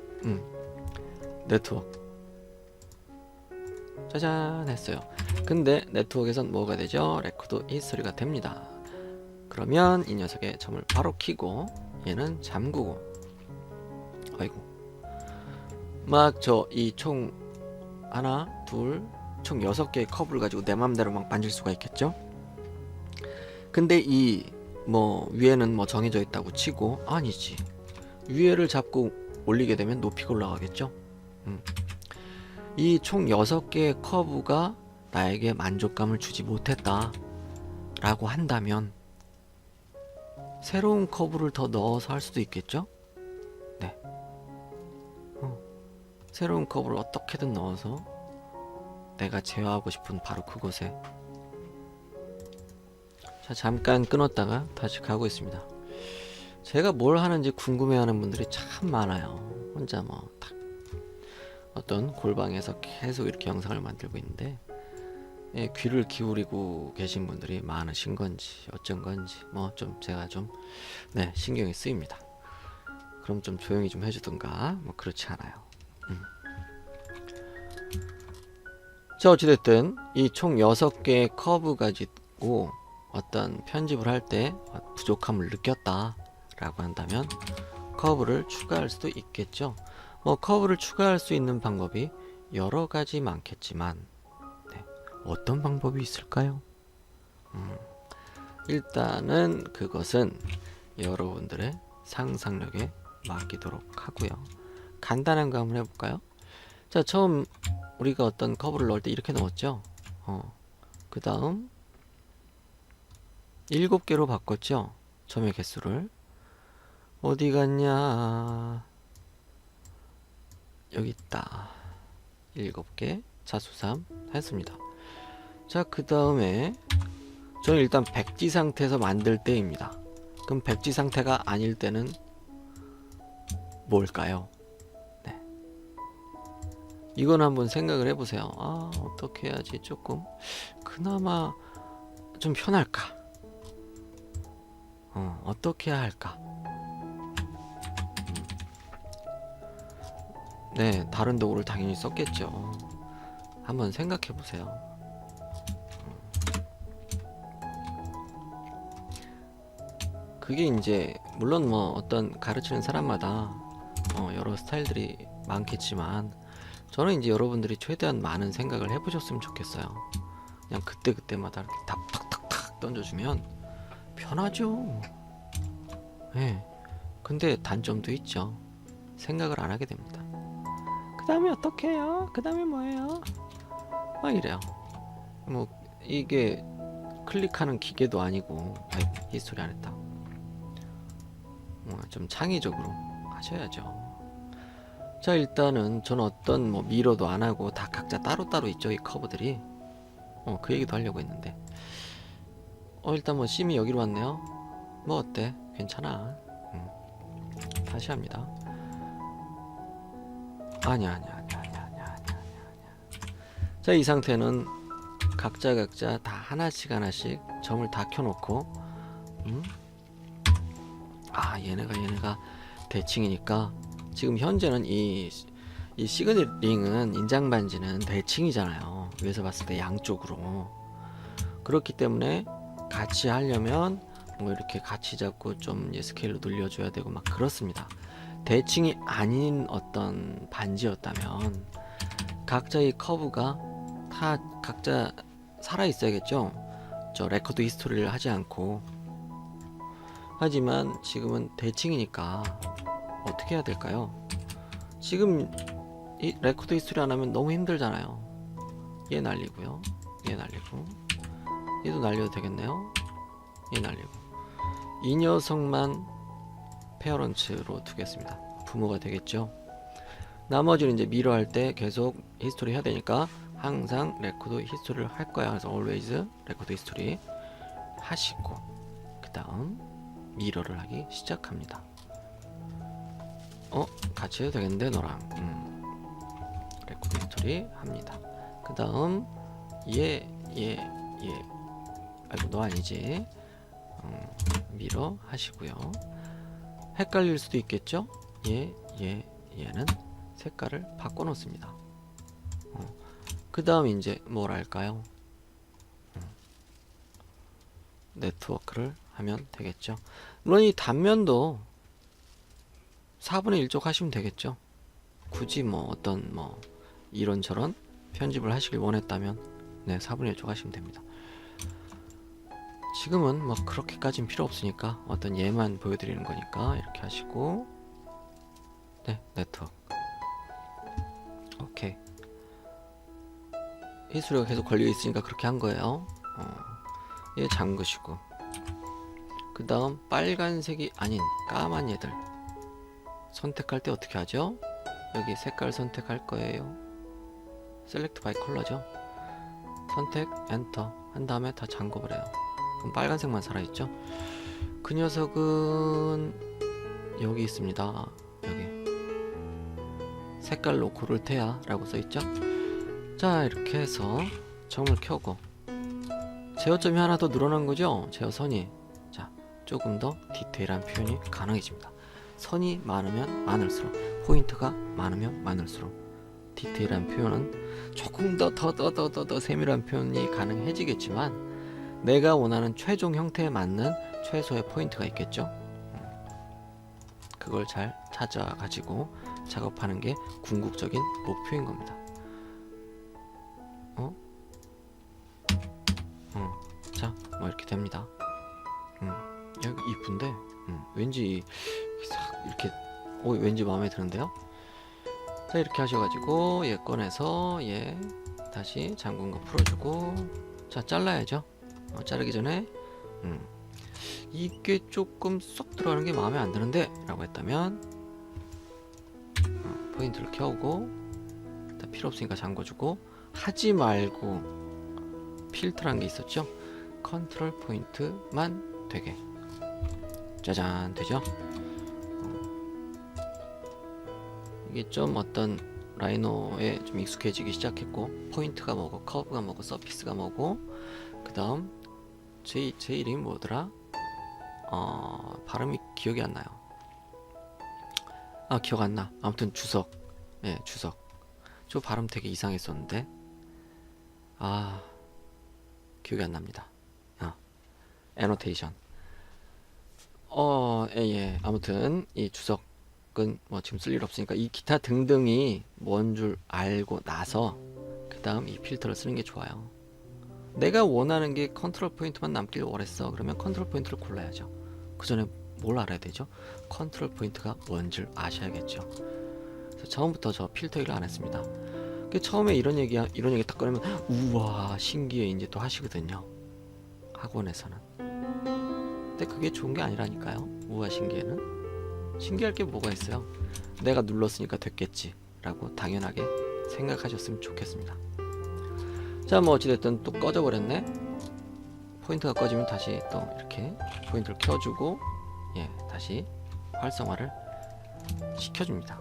네트워크 짜잔 했어요. 근데 네트워크에선 뭐가 되죠? 레코드 히스토리가 됩니다. 그러면 이 녀석의 점을 바로 키고 얘는 잠그고, 아이고, 막 이 총 하나 둘 총 6개의 커브를 가지고 내 맘대로 막 만질 수가 있겠죠. 근데 이 뭐 위에는 뭐 정해져 있다고 치고, 아니지, 위에를 잡고 올리게 되면 높이가 올라가겠죠. 이 총 6개의 커브가 나에게 만족감을 주지 못했다 라고 한다면 새로운 커브를 더 넣어서 할 수도 있겠죠. 네, 새로운 커브를 어떻게든 넣어서 내가 제어하고 싶은 바로 그곳에, 자, 잠깐 끊었다가 다시 가고 있습니다. 제가 뭘 하는지 궁금해하는 분들이 참 많아요. 혼자 뭐 딱 어떤 골방에서 계속 이렇게 영상을 만들고 있는데, 귀를 기울이고 계신 분들이 많으신 건지 어쩐 건지 뭐 좀 제가 좀 신경이 쓰입니다. 그럼 좀 조용히 좀 해주든가 뭐 그렇지 않아요. 자, 어찌됐든 이 총 6개의 커브 가지고 어떤 편집을 할 때 부족함을 느꼈다 라고 한다면 커브를 추가할 수도 있겠죠. 뭐 커브를 추가할 수 있는 방법이 여러 가지 많겠지만 어떤 방법이 있을까요? 일단은 그것은 여러분들의 상상력에 맡기도록 하고요. 간단한 거 한번 해볼까요? 자, 처음 우리가 어떤 커브를 넣을 때 이렇게 넣었죠. 그 다음 7개로 바꿨죠. 점의 개수를. 어디 갔냐, 여기 있다. 7개 자수삼 했습니다. 자, 그 다음에 저는 일단 백지 상태에서 만들 때입니다. 그럼 백지 상태가 아닐 때는 뭘까요? 네. 이건 한번 생각을 해보세요. 아, 어떻게 해야지 조금 그나마 좀 편할까? 어떻게 해야 할까? 네, 다른 도구를 당연히 썼겠죠. 한번 생각해 보세요. 그게 이제 물론 뭐 어떤 가르치는 사람마다 여러 스타일들이 많겠지만 저는 이제 여러분들이 최대한 많은 생각을 해보셨으면 좋겠어요. 그냥 그때그때마다 이렇게 탁탁탁탁 던져주면 편하죠. 네. 근데 단점도 있죠. 생각을 안 하게 됩니다. 그 다음에 어떻게 해요? 그 다음에 뭐예요? 막 이래요. 뭐 이게 클릭하는 기계도 아니고. 아이, 히스토리 안 했다. 좀 창의적으로 하셔야죠. 자, 일단은 저는 어떤 뭐 미러도 안 하고 다 각자 따로따로 있죠, 이 커브들이. 그 얘기도 하려고 했는데. 일단 뭐 심이 여기로 왔네요. 뭐 어때? 괜찮아. 다시 합니다. 아니야. 자, 이 상태는 각자 다 하나씩 점을 다 켜놓고, 얘네가 대칭이니까 지금 현재는 이 시그널링은 인장 반지는 대칭이잖아요. 위에서 봤을 때 양쪽으로. 그렇기 때문에 같이 하려면 뭐 이렇게 같이 잡고 좀 스케일로 늘려줘야 되고 막 그렇습니다. 대칭이 아닌 어떤 반지였다면 각자의 커브가 다 각자 살아 있어야겠죠. 저 레코드 히스토리를 하지 않고. 하지만 지금은 대칭이니까 어떻게 해야 될까요? 지금 이 레코드 히스토리 안 하면 너무 힘들잖아요. 얘 날리고요. 얘 날리고. 얘도 날려도 되겠네요. 얘 날리고. 이 녀석만 페어런츠로 두겠습니다. 부모가 되겠죠. 나머지는 이제 미러 할 때 계속 히스토리 해야 되니까 항상 레코드 히스토리를 할 거야. 그래서 always 레코드 히스토리 하시고 그 다음 미러를 하기 시작합니다. 같이 해도 되겠는데 너랑. 레코드 히스토리 합니다. 그 다음 얘 아이고 너 아니지. 미러 하시고요. 헷갈릴 수도 있겠죠. 얘는 색깔을 바꿔 놓습니다. 그 다음 이제 뭘 할까요? 네트워크를 하면 되겠죠. 물론 이 단면도 4분의 1쪽 하시면 되겠죠. 굳이 뭐 어떤 뭐 이런저런 편집을 하시길 원했다면 4분의 1쪽 하시면 됩니다. 지금은 뭐 그렇게까지는 필요 없으니까 어떤 얘만 보여드리는 거니까 이렇게 하시고 네트워크 오케이. 히스토리가 계속 걸려 있으니까 그렇게 한 거예요. 얘 잠그시고 그 다음 빨간색이 아닌 까만 얘들 선택할 때 어떻게 하죠? 여기 색깔 선택할 거예요. 셀렉트 바이 컬러죠. 선택 엔터 한 다음에 다 잠궈버려요. 그럼 빨간색만 살아있죠. 그 녀석은 여기 있습니다. 여기 색깔로 고를 테야 라고 써있죠. 자, 이렇게 해서 점을 켜고 제어점이 하나 더 늘어난 거죠. 제어선이. 자, 조금 더 디테일한 표현이 가능해집니다. 선이 많으면 많을수록, 포인트가 많으면 많을수록 디테일한 표현은 조금 더 세밀한 표현이 가능해지겠지만 내가 원하는 최종 형태에 맞는 최소의 포인트가 있겠죠. 그걸 잘 찾아가지고 작업하는 게 궁극적인 목표인 겁니다. 자, 뭐 이렇게 됩니다. 여기 이쁜데, 왠지 이렇게 왠지 마음에 드는데요. 자, 이렇게 하셔가지고 얘 꺼내서 얘 다시 잠근 거 풀어주고, 자, 잘라야죠. 자르기 전에 이게 조금 쏙 들어가는 게 마음에 안 드는데 라고 했다면 포인트를 켜고 필요 없으니까 잠궈주고, 하지 말고 필터란 게 있었죠. 컨트롤 포인트만 되게. 짜잔, 되죠? 이게 좀 어떤 라이노에 좀 익숙해지기 시작했고, 포인트가 뭐고 커브가 뭐고 서피스가 뭐고, 그 다음 제 이름이 뭐더라? 발음이 기억이 안 나요. 기억 안 나. 아무튼 주석. 예, 주석. 저 발음 되게 이상했었는데 기억이 안 납니다. 애노테이션. 예. 아무튼 이 주석은 뭐 지금 쓸 일 없으니까 이 기타 등등이 뭔 줄 알고 나서 그 다음 이 필터를 쓰는 게 좋아요. 내가 원하는 게 컨트롤 포인트만 남길 원했어. 그러면 컨트롤 포인트를 골라야죠. 그 전에 뭘 알아야 되죠? 컨트롤 포인트가 뭔 줄 아셔야겠죠. 그래서 처음부터 저 필터 일을 안 했습니다. 처음에 이런 얘기 딱 꺼내면 우와 신기해 이제 또 하시거든요. 학원에서는. 근데 그게 좋은 게 아니라니까요. 우와 신기해는. 신기할 게 뭐가 있어요. 내가 눌렀으니까 됐겠지 라고 당연하게 생각하셨으면 좋겠습니다. 자, 뭐 어찌됐든 또 꺼져버렸네. 포인트가 꺼지면 다시 또 이렇게 포인트를 켜주고 다시 활성화를 시켜줍니다.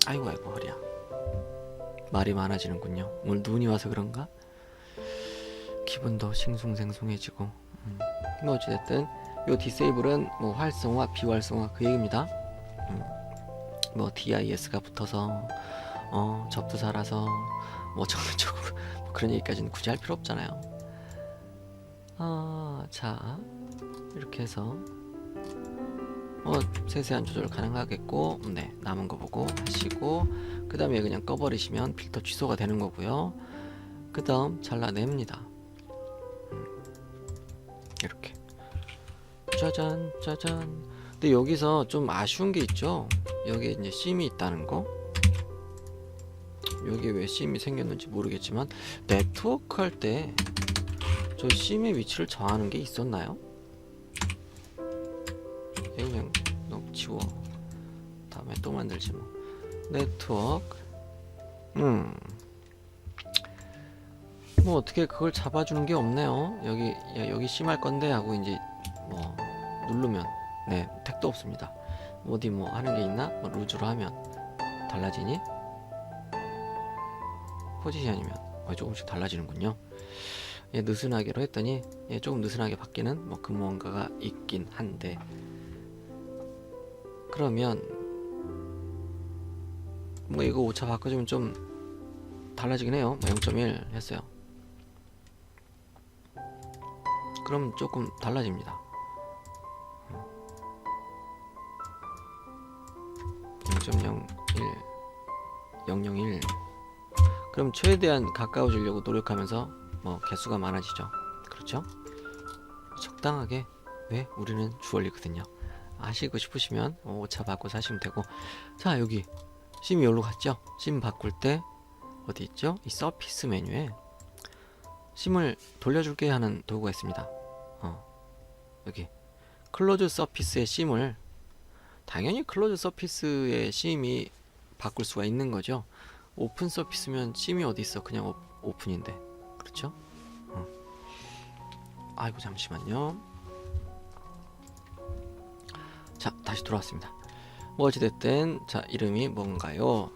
아이고 허리야. 말이 많아지는군요. 오늘 눈이 와서 그런가? 기분도 싱숭생숭해지고. 뭐 어찌됐든 요 디세이블은 뭐 활성화, 비활성화 그 얘기입니다. 뭐 DIS가 붙어서 접두사라서 뭐 저거 뭐 그런 얘기까지는 굳이 할 필요 없잖아요. 자 이렇게 해서 세세한 조절 가능하겠고, 남은 거 보고 하시고, 그 다음에 그냥 꺼버리시면 필터 취소가 되는 거고요. 그 다음 잘라냅니다. 이렇게 짜잔. 근데 여기서 좀 아쉬운 게 있죠. 여기에 이제 심이 있다는 거. 여기에 왜 심이 생겼는지 모르겠지만 네트워크 할 때 저 심의 위치를 정하는 게 있었나요? 그냥 지워. 다음에 또 만들지 뭐. 네트워크. 뭐 어떻게 그걸 잡아주는 게 없네요. 여기 심할 건데 하고 이제 뭐 누르면 택도 없습니다. 어디 뭐 하는 게 있나? 뭐 루즈로 하면 달라지니? 포지션이면 조금씩 달라지는군요. 느슨하게로 했더니 조금 느슨하게 바뀌는 뭐 그 뭔가가 있긴 한데, 그러면 뭐 이거 오차 바꿔주면 좀 달라지긴 해요. 0.1 했어요. 그럼 조금 달라집니다. 0.01 001. 그럼 최대한 가까워지려고 노력하면서 뭐 개수가 많아지죠. 그렇죠? 적당하게. 왜? 우리는 주얼리거든요. 아시고 싶으시면 오차 바꿔서 하시면 되고. 자, 여기 심이 여기로 갔죠? 심 바꿀 때 어디 있죠? 이 서피스 메뉴에 심을 돌려줄게 하는 도구가 있습니다. 여기 클로즈 서피스의 심을, 당연히 클로즈 서피스의 심이 바꿀 수가 있는 거죠. 오픈 서피스면 심이 어디 있어? 그냥 오픈인데. 그렇죠? 아이고 잠시만요. 자, 다시 돌아왔습니다. 뭐 어찌됐든 자, 이름이 뭔가요?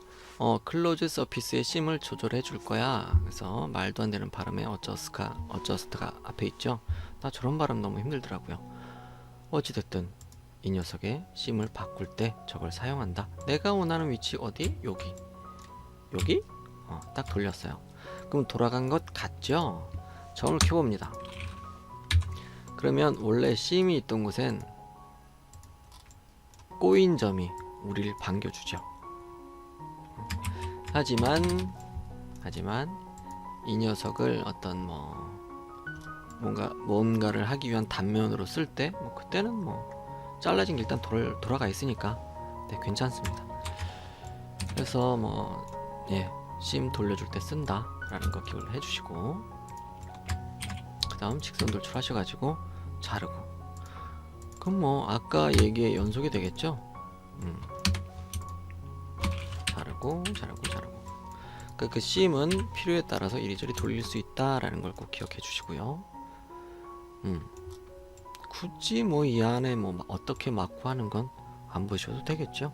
클로즈 서피스의 심을 조절해 줄 거야. 그래서 말도 안 되는 발음에 어저스트가 앞에 있죠. 나 저런 발음 너무 힘들더라고요. 어찌됐든 이 녀석의 심을 바꿀 때 저걸 사용한다. 내가 원하는 위치 어디? 여기? 딱 돌렸어요. 그럼 돌아간 것 같죠? 점을 켜봅니다. 그러면 원래 심이 있던 곳엔 꼬인 점이 우리를 반겨주죠. 하지만 이 녀석을 어떤 뭔가를 하기 위한 단면으로 쓸 때 그때는 뭐 잘라진 게 일단 돌아가 있으니까 괜찮습니다. 그래서 심 돌려줄 때 쓴다 라는 거 기억을 해주시고, 그 다음 직선 돌출 하셔가지고 자르고, 그럼 아까 얘기의 연속이 되겠죠. 자르고 그 심은 필요에 따라서 이리저리 돌릴 수 있다라는 걸 꼭 기억해 주시고요. 굳이 뭐 이 안에 뭐 어떻게 막고 하는 건 안 보셔도 되겠죠.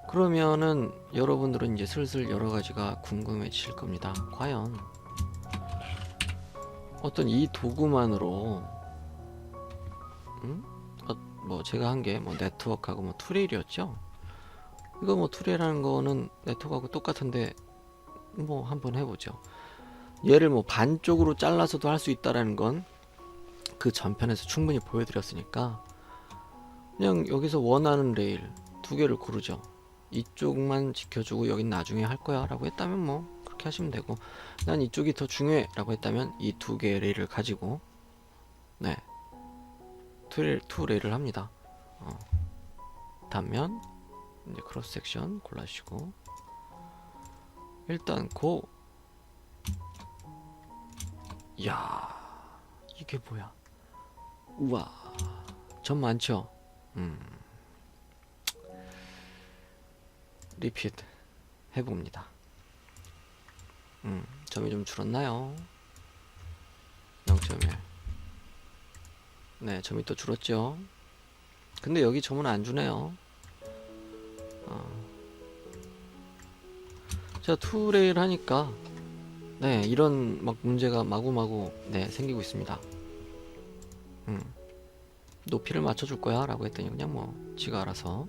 그러면은 여러분들은 이제 슬슬 여러 가지가 궁금해지실 겁니다. 과연 어떤 이 도구만으로 뭐 제가 한 게 뭐 네트워크하고 뭐 투레일이었죠. 이거 뭐 투레일하는 거는 네트워크하고 똑같은데 뭐 한번 해보죠. 얘를 뭐 반쪽으로 잘라서도 할 수 있다라는 건 그 전편에서 충분히 보여드렸으니까 그냥 여기서 원하는 레일 두 개를 고르죠. 이쪽만 지켜주고 여긴 나중에 할 거야 라고 했다면 뭐 그렇게 하시면 되고, 난 이쪽이 더 중요해 라고 했다면 이 두 개의 레일을 가지고 네 투 레일을 합니다. 단면 이제 크로스 섹션 골라주시고 일단 고. 이야 이게 뭐야. 우와 점 많죠. 리피트 해봅니다. 점이 좀 줄었나요? 0.1. 네, 점이 또 줄었죠. 근데 여기 점은 안 주네요. 자, 투레일 하니까 네, 이런 막 문제가 마구마구 네, 생기고 있습니다. 높이를 맞춰줄 거야 라고 했더니 그냥 뭐 지가 알아서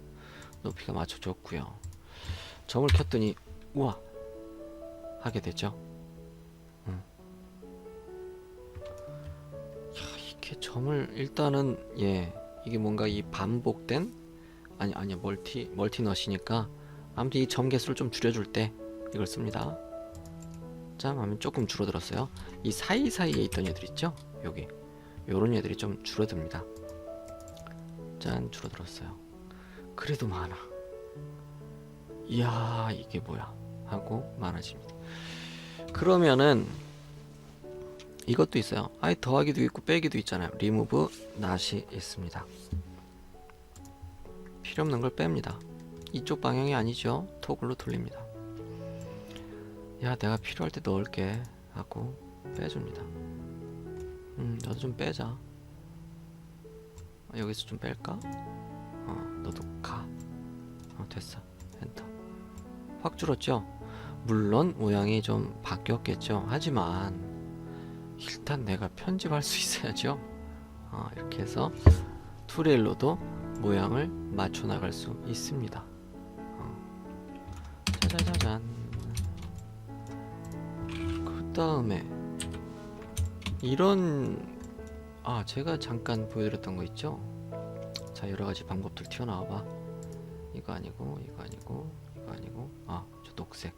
높이가 맞춰줬고요. 점을 켰더니 우와 하게 되죠. 이렇게 점을 일단은 예 이게 뭔가 이 반복된 아니 멀티넛이니까 아무튼 이 점 개수를 좀 줄여줄 때 이걸 씁니다. 짠 하면 조금 줄어들었어요. 이 사이사이에 있던 애들 있죠? 여기 요런 애들이 좀 줄어듭니다. 짠 줄어들었어요. 그래도 많아. 이야 이게 뭐야 하고 많아집니다. 그러면은 이것도 있어요. 아예 더하기도 있고 빼기도 있잖아요. 리무브 낫이 있습니다. 필요 없는 걸 뺍니다. 이쪽 방향이 아니죠. 토글로 돌립니다. 야 내가 필요할 때 넣을게 하고 빼줍니다. 너도 좀 빼자. 여기서 좀 뺄까? 너도 가. 됐어. 엔터. 확 줄었죠? 물론 모양이 좀 바뀌었겠죠. 하지만 일단 내가 편집할 수 있어야죠. 이렇게 해서 투레일로도 모양을 맞춰 나갈 수 있습니다. 짜자자잔. 그 다음에 이런 제가 잠깐 보여드렸던 거 있죠. 자 여러가지 방법들 튀어나와봐. 이거 아니고 이거 아니고 이거 아니고 저 녹색.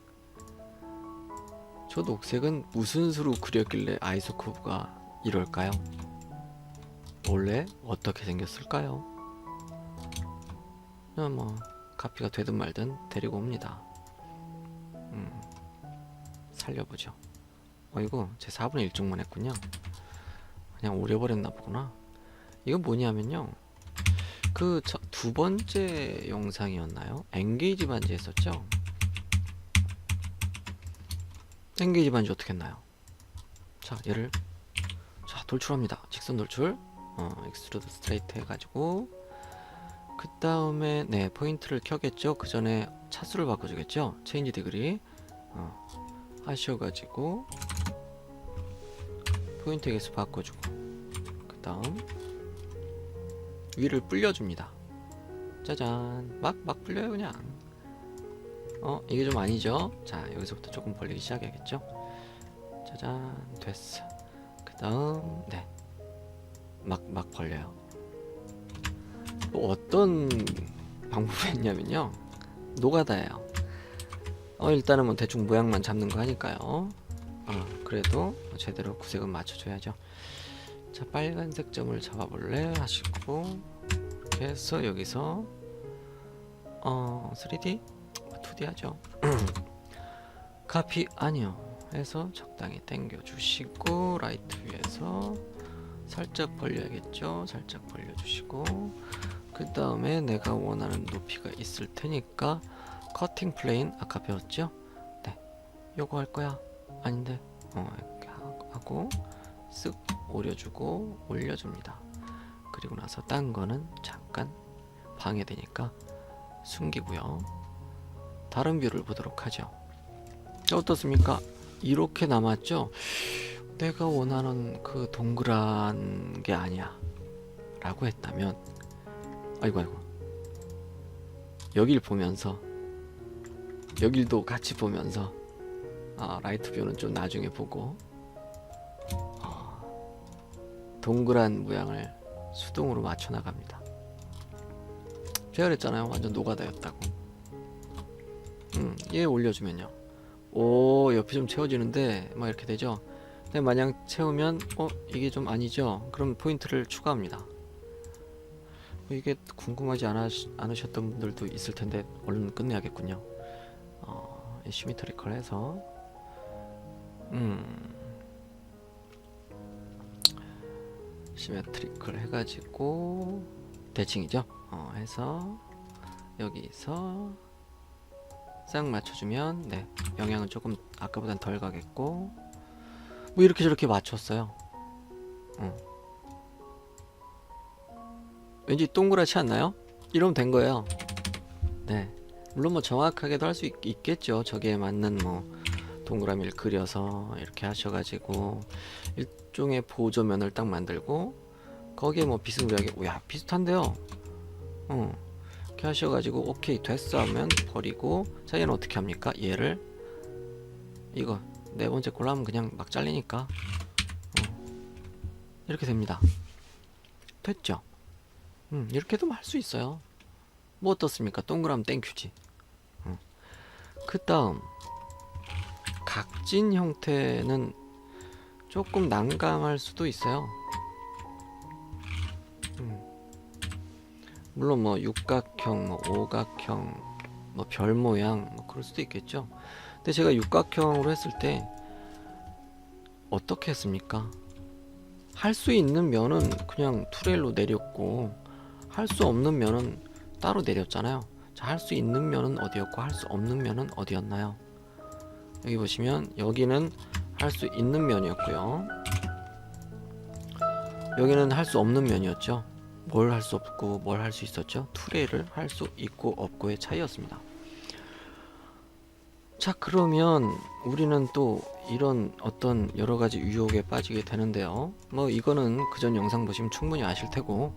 저 녹색은 무슨 수로 그렸길래 아이소커브가 이럴까요? 원래 어떻게 생겼을까요? 뭐 카피가 되든 말든 데리고 옵니다. 살려보죠. 이거 제 4분의 1쪽만 했군요. 그냥 오려버렸나 보구나. 이건 뭐냐면요, 그 두 번째 영상이었나요? 엔게이지 반지 했었죠? 엔게이지 반지 어떻게 했나요? 자 얘를 돌출합니다. 직선 돌출. 익스트루드 스트레이트 해가지고 그 다음에 네 포인트를 켜겠죠. 그 전에 차수를 바꿔주겠죠. 체인지 디그리 하셔가지고 포인트 개수 바꿔주고 그 다음 위를 불려줍니다. 짜잔 막 불려요 그냥. 이게 좀 아니죠. 자 여기서부터 조금 벌리기 시작해야겠죠. 짜잔 됐어. 그 다음 네 막 벌려요. 또 어떤 방법이 있냐면요, 노가다예요. 일단은 뭐 대충 모양만 잡는 거 하니까요. 그래도 제대로 구색은 맞춰줘야죠. 자 빨간색 점을 잡아볼래 하시고 이렇게 해서 여기서 3D? 2D 하죠. 카피 아니요 해서 적당히 당겨 주시고 라이트 위에서 살짝 벌려야겠죠. 살짝 벌려주시고 그 다음에 내가 원하는 높이가 있을 테니까 커팅 플레인 아까 배웠죠? 네 요거 할 거야? 아닌데. 이렇게 하고 쓱 오려주고 올려줍니다. 그리고 나서 딴 거는 잠깐 방해되니까 숨기고요. 다른 뷰를 보도록 하죠. 어떻습니까? 이렇게 남았죠? 내가 원하는 그 동그란 게 아니야 라고 했다면, 아이고 여길 보면서, 여길도 같이 보면서, 라이트 뷰는 좀 나중에 보고, 동그란 모양을 수동으로 맞춰 나갑니다. 제가 그랬잖아요, 완전 노가다였다고. 얘 올려주면요, 오 옆이 좀 채워지는데 막 이렇게 되죠. 근데 마냥 채우면 이게 좀 아니죠. 그럼 포인트를 추가합니다. 이게 궁금하지 않으셨던 분들도 있을 텐데 얼른 끝내야겠군요. 시미트리컬 해서 시메트리컬 해가지고 대칭이죠. 해서 여기서 싹 맞춰주면, 네, 영향은 조금 아까보단 덜 가겠고, 뭐 이렇게 저렇게 맞췄어요. 왠지 동그랗지 않나요? 이러면 된 거예요. 네, 물론 뭐 정확하게도 할 수 있겠죠. 저기에 맞는 뭐 동그라미를 그려서 이렇게 하셔가지고 일종의 보조면을 딱 만들고 거기에 뭐 비스무리하게, 야 비슷한데요. 이렇게 하셔가지고 오케이 됐어 하면 버리고, 자 얘는 어떻게 합니까? 얘를 이거 네 번째 걸로 하면 그냥 막 잘리니까 이렇게 됩니다. 됐죠? 이렇게도 할 수 있어요. 뭐 어떻습니까? 동그라미 땡큐지. 그 다음 각진 형태는 조금 난감할 수도 있어요. 물론 뭐 육각형, 뭐 오각형, 뭐 별 모양, 뭐 그럴 수도 있겠죠. 근데 제가 육각형으로 했을 때 어떻게 했습니까? 할 수 있는 면은 그냥 투레일로 내렸고, 할 수 없는 면은 따로 내렸잖아요. 자, 할 수 있는 면은 어디였고 할 수 없는 면은 어디였나요? 여기 보시면 여기는 할 수 있는 면이었고요, 여기는 할 수 없는 면이었죠. 뭘 할 수 없고 뭘 할 수 있었죠? 투레일을 할 수 있고 없고의 차이였습니다. 자, 그러면 우리는 또 이런 어떤 여러가지 유혹에 빠지게 되는데요. 뭐 이거는 그전 영상 보시면 충분히 아실 테고,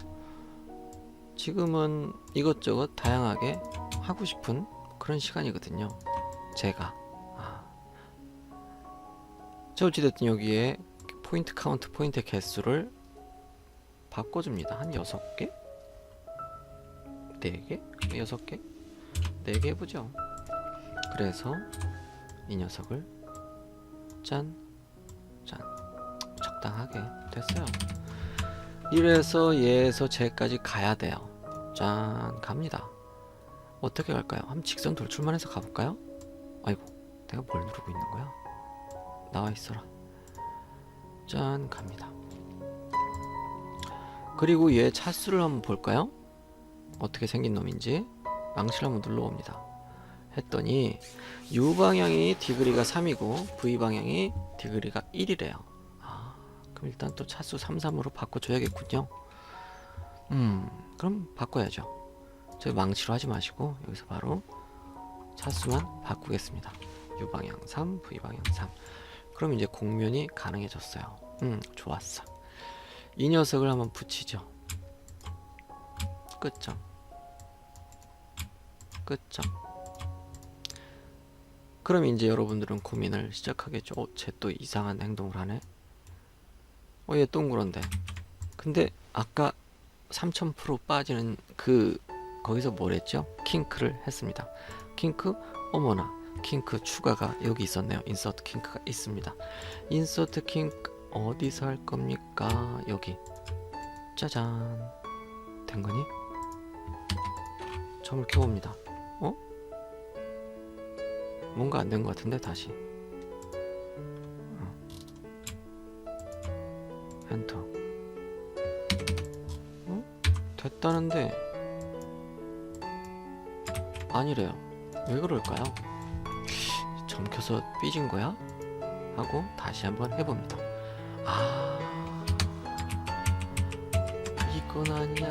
지금은 이것저것 다양하게 하고 싶은 그런 시간이거든요. 제가 자, 어찌됐든 여기에 포인트 카운트, 포인트 개수를 바꿔줍니다. 한 6개? 4개? 6개? 4개 해보죠. 그래서 이 녀석을 짠 적당하게 됐어요. 이래서 얘에서 쟤까지 가야 돼요. 짠 갑니다. 어떻게 갈까요? 한번 직선 돌출만 해서 가볼까요? 아이고, 내가 뭘 누르고 있는 거야? 나와 있어라. 짠 갑니다. 그리고 얘 차수를 한번 볼까요? 어떻게 생긴 놈인지 망치를 한번 눌러봅니다. 했더니 U 방향이 디그리가 3이고 V 방향이 디그리가 1이래요. 그럼 일단 또 차수 33으로 바꿔줘야겠군요. 그럼 바꿔야죠. 저희 망치로 하지 마시고 여기서 바로 차수만 바꾸겠습니다. U 방향 3, V 방향 3. 그럼 이제 공면이 가능해졌어요. 좋았어. 이 녀석을 한번 붙이죠. 끝점. 그럼 이제 여러분들은 고민을 시작하겠죠. 쟤 또 이상한 행동을 하네. 얘 동그란데. 근데 아까 3000% 빠지는 거기서 뭘 했죠? 킹크를 했습니다. 킹크? 어머나, 킹크 추가가 여기 있었네요. 인서트 킹크가 있습니다. 인서트 킹크 어디서 할 겁니까? 여기. 짜잔. 된 거니? 점을 켜봅니다. 뭔가 안 된 것 같은데 다시. 엔터. 됐다는데 아니래요. 왜 그럴까요? 점켜서 삐진 거야? 하고 다시 한번 해봅니다. 아, 이건 아니야.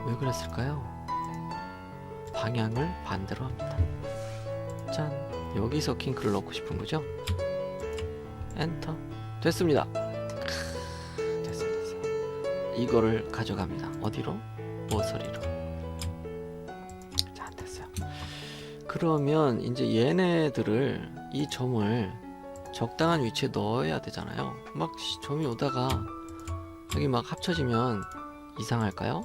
왜 그랬을까요? 방향을 반대로 합니다. 짠, 여기서 킹크를 넣고 싶은 거죠? 엔터. 됐습니다. 됐어요. 이거를 가져갑니다. 어디로? 모서리로. 자, 됐어요. 그러면 이제 얘네들을, 이 점을 적당한 위치에 넣어야 되잖아요. 막 점이 오다가 여기 막 합쳐지면 이상할까요?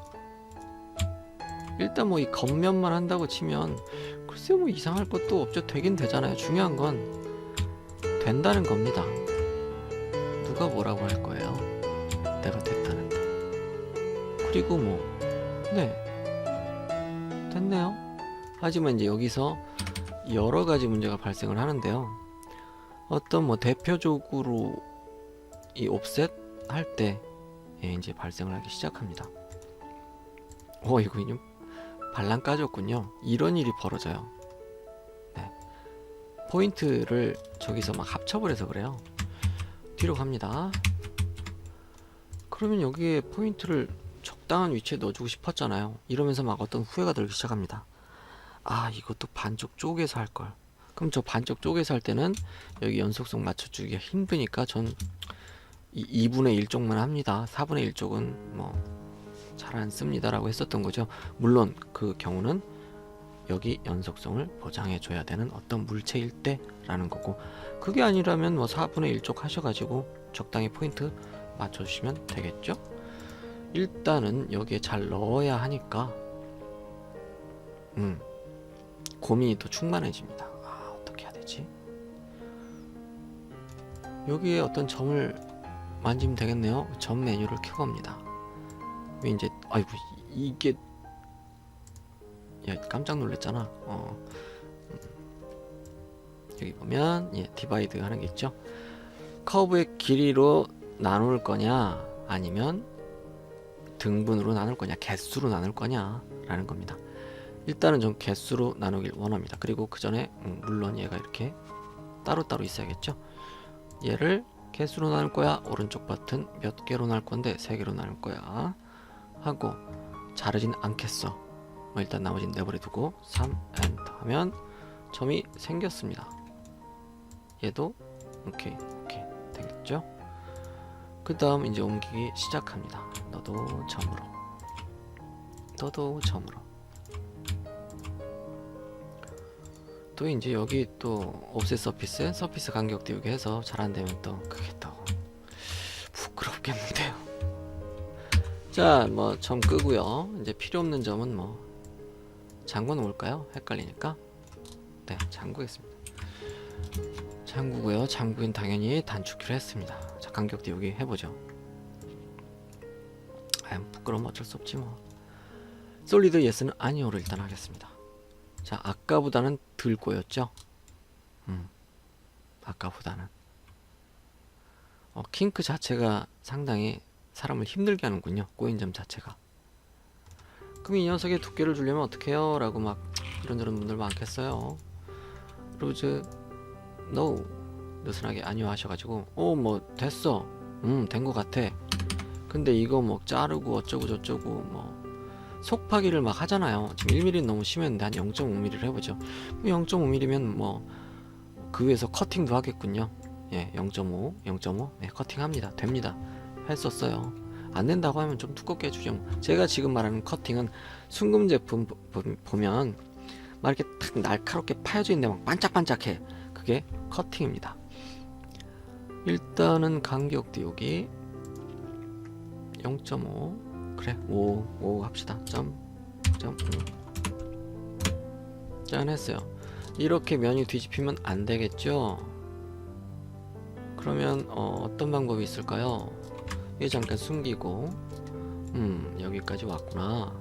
일단 뭐 이 겉면만 한다고 치면 글쎄요, 뭐 이상할 것도 없죠. 되긴 되잖아요. 중요한 건 된다는 겁니다. 누가 뭐라고 할 거예요? 내가 됐다는 거. 그리고 뭐 네, 됐네요. 하지만 이제 여기서 여러 가지 문제가 발생을 하는데요. 어떤 뭐 대표적으로 이 옵셋 할 때 이제 발생을 하기 시작합니다. 이거 좀 반란 까졌군요. 이런 일이 벌어져요. 네. 포인트를 저기서 막 합쳐버려서 그래요. 뒤로 갑니다. 그러면 여기에 포인트를 적당한 위치에 넣어주고 싶었잖아요. 이러면서 막 어떤 후회가 들기 시작합니다. 아, 이것도 반쪽 쪼개서 할걸. 그럼 저 반쪽 쪼개서 할 때는 여기 연속성 맞춰주기가 힘드니까 전 2분의 1 쪽만 합니다. 4분의 1 쪽은 뭐 잘 안 씁니다 라고 했었던 거죠. 물론 그 경우는 여기 연속성을 보장해 줘야 되는 어떤 물체일 때 라는 거고, 그게 아니라면 뭐 4분의 1 쪽 하셔가지고 적당히 포인트 맞춰주시면 되겠죠. 일단은 여기에 잘 넣어야 하니까 고민이 또 충만해집니다. 아, 어떻게 해야 되지? 여기에 어떤 점을 만지면 되겠네요. 점 메뉴를 켜봅니다. 이제 아이고, 이게, 야, 깜짝 놀랐잖아. 여기 보면 디바이드 하는 게 있죠. 커브의 길이로 나눌 거냐, 아니면 등분으로 나눌 거냐, 개수로 나눌 거냐 라는 겁니다. 일단은 좀 개수로 나누길 원합니다. 그리고 그 전에 물론 얘가 이렇게 따로따로 있어야겠죠. 얘를 개수로 나눌 거야, 오른쪽 버튼 몇 개로 나눌 건데 3개로 나눌 거야 하고, 자르진 않겠어. 일단 나머지는 내버려 두고 3 엔터 하면 점이 생겼습니다. 얘도 오케이 되겠죠. 그 다음 이제 옮기기 시작합니다. 너도 점으로, 너도 점으로. 또 이제 여기 또 옵셋 서피스 간격 띄우기 해서 잘 안되면 또 그게 또 부끄럽겠는데요. 자, 뭐 점 끄고요. 이제 필요 없는 점은 뭐 잠궈 놓을까요? 헷갈리니까. 네, 잠그겠습니다. 잠그고요. 잠그긴 당연히 단축키로 했습니다. 자, 간격 띄우기 해보죠. 부끄러우면 어쩔 수 없지 뭐. 솔리드 예스는 아니오를 일단 하겠습니다. 자, 아까보다는 덜 꼬였죠? 아까보다는. 킹크 자체가 상당히 사람을 힘들게 하는군요. 꼬인 점 자체가. 그럼 이 녀석의 두께를 주려면 어떻게 해요? 라고 막 이런저런 분들 많겠어요. 로즈 노 느슨하게 아니요 하셔가지고 뭐 됐어. 된 것 같아. 근데 이거 뭐 자르고 어쩌고 저쩌고 뭐 속파기를 막 하잖아요. 지금 1mm 너무 심했는데 한 0.5mm를 해보죠. 0.5mm면 뭐 그 위에서 커팅도 하겠군요. 예, 0.5 네, 커팅합니다. 됩니다. 했었어요. 안 된다고 하면 좀 두껍게 해주죠. 제가 지금 말하는 커팅은 순금 제품 보면 막 이렇게 탁 날카롭게 파여져 있는데 막 반짝반짝해. 그게 커팅입니다. 일단은 간격 띄우기 0.5 그래 5 합시다. 점 5 짠 했어요. 이렇게 면이 뒤집히면 안 되겠죠. 그러면 어떤 방법이 있을까요? 이게 잠깐 숨기고 여기까지 왔구나.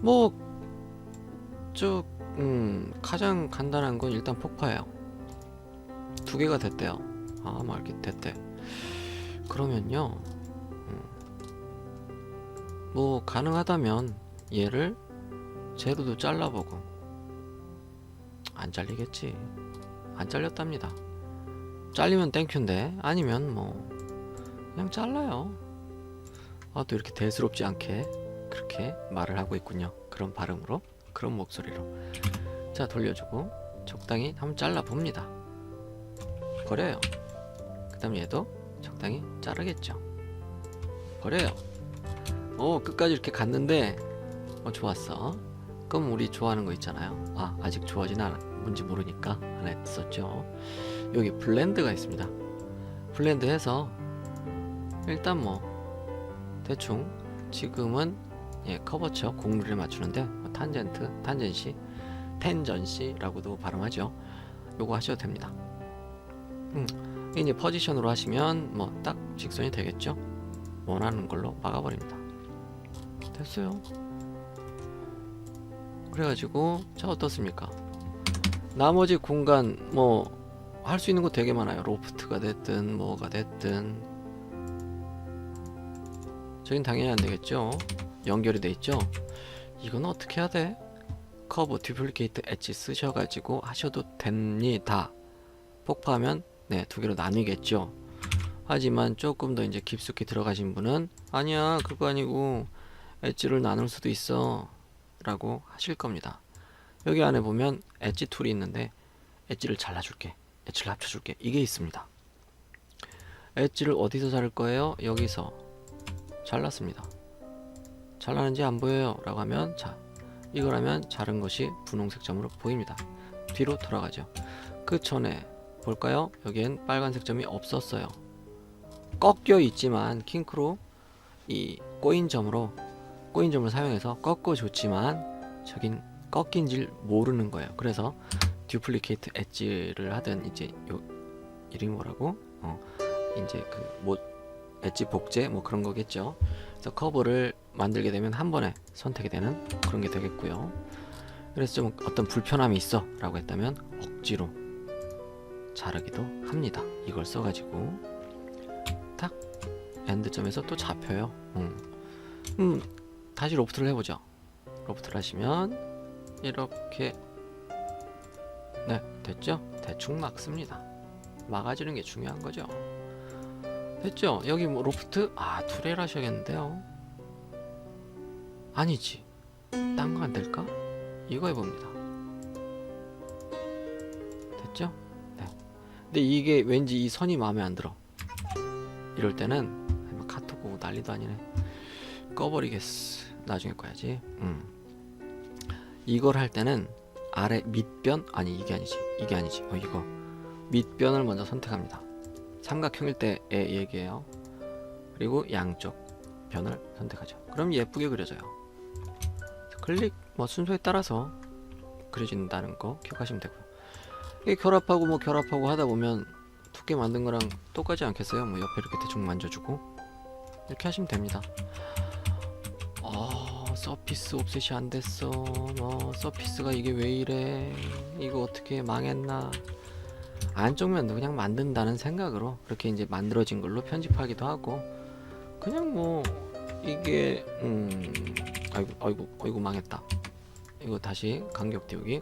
뭐 가장 간단한 건 일단 폭파예요. 2개가 됐대요. 막 이렇게 됐대. 그러면요, 뭐 가능하다면 얘를 제로도 잘라보고 안 잘리겠지. 안 잘렸답니다. 잘리면 땡큐인데 아니면 뭐 그냥 잘라요. 아, 또 이렇게 대수롭지 않게 그렇게 말을 하고 있군요. 그런 발음으로, 그런 목소리로. 자, 돌려주고 적당히 한번 잘라 봅니다. 버려요. 그 다음 얘도 적당히 자르겠죠. 버려요. 오, 끝까지 이렇게 갔는데 좋았어. 그럼 우리 좋아하는 거 있잖아요. 아, 아직 좋아하진 뭔지 모르니까 하나 했었죠. 여기 블렌드가 있습니다. 블렌드 해서 일단 뭐 대충 지금은 커버처 공률에 맞추는데 탄젠트, 탄젠시, 텐전시라고도 발음하죠. 요거 하셔도 됩니다. 이제 포지션으로 하시면 뭐 딱 직선이 되겠죠. 원하는 걸로 막아버립니다. 됐어요. 그래가지고 자, 어떻습니까? 나머지 공간 뭐 할 수 있는 거 되게 많아요. 로프트가 됐든 뭐가 됐든. 저긴 당연히 안 되겠죠. 연결이 돼 있죠. 이건 어떻게 해야 돼? 커브 듀플리케이트 엣지 쓰셔가지고 하셔도 됩니다. 폭파하면 네, 두 개로 나뉘겠죠. 하지만 조금 더 이제 깊숙이 들어가신 분은 아니야, 그거 아니고 엣지를 나눌 수도 있어 라고 하실 겁니다. 여기 안에 보면 엣지 툴이 있는데 엣지를 잘라줄게, 엣지를 합쳐줄게, 이게 있습니다. 엣지를 어디서 자를 거예요? 여기서 잘랐습니다. 잘라는지 안 보여요 라고 하면, 자, 이걸 하면 자른 것이 분홍색 점으로 보입니다. 뒤로 돌아가죠. 그 전에 볼까요? 여기엔 빨간색 점이 없었어요. 꺾여 있지만 킹크로 이 꼬인 점을 사용해서 꺾어줬지만 저긴 꺾인 줄 모르는 거예요. 그래서 듀플리케이트 엣지를 하든 이제 요 이름이 뭐라고? 이제 그 뭐 엣지 복제 뭐 그런 거겠죠. 그래서 커브를 만들게 되면 한 번에 선택이 되는 그런 게 되겠고요. 그래서 좀 어떤 불편함이 있어 라고 했다면 억지로 자르기도 합니다. 이걸 써가지고 딱 엔드점에서 또 잡혀요. 다시 로프트를 해보죠. 로프트를 하시면 이렇게 네, 됐죠? 대충 막습니다. 막아주는 게 중요한 거죠. 됐죠? 여기 뭐 로프트? 아, 투레일 하셔야겠는데요. 아니지, 딴 거 안 될까? 이거 해봅니다. 됐죠? 네. 근데 이게 왠지 이 선이 마음에 안 들어. 이럴 때는 카톡 오고 난리도 아니네. 꺼버리겠어. 나중에 꺼야지. 이걸 할 때는 아래 밑변, 아니 이게 아니지, 이거 밑변을 먼저 선택합니다. 삼각형일 때의 얘기예요. 그리고 양쪽 변을 선택하죠. 그럼 예쁘게 그려져요. 클릭 뭐 순서에 따라서 그려진다는 거 기억하시면 되고요. 이게 결합하고 하다 보면 두께 만든 거랑 똑같지 않겠어요? 뭐 옆에 이렇게 대충 만져주고 이렇게 하시면 됩니다. 서피스 옵셋이 안 됐어. 서피스가 이게 왜 이래? 이거 어떻게 망했나? 안쪽 면도 그냥 만든다는 생각으로 그렇게 이제 만들어진 걸로 편집하기도 하고, 그냥 뭐 이게 아이고 망했다. 이거 다시 간격 띄우기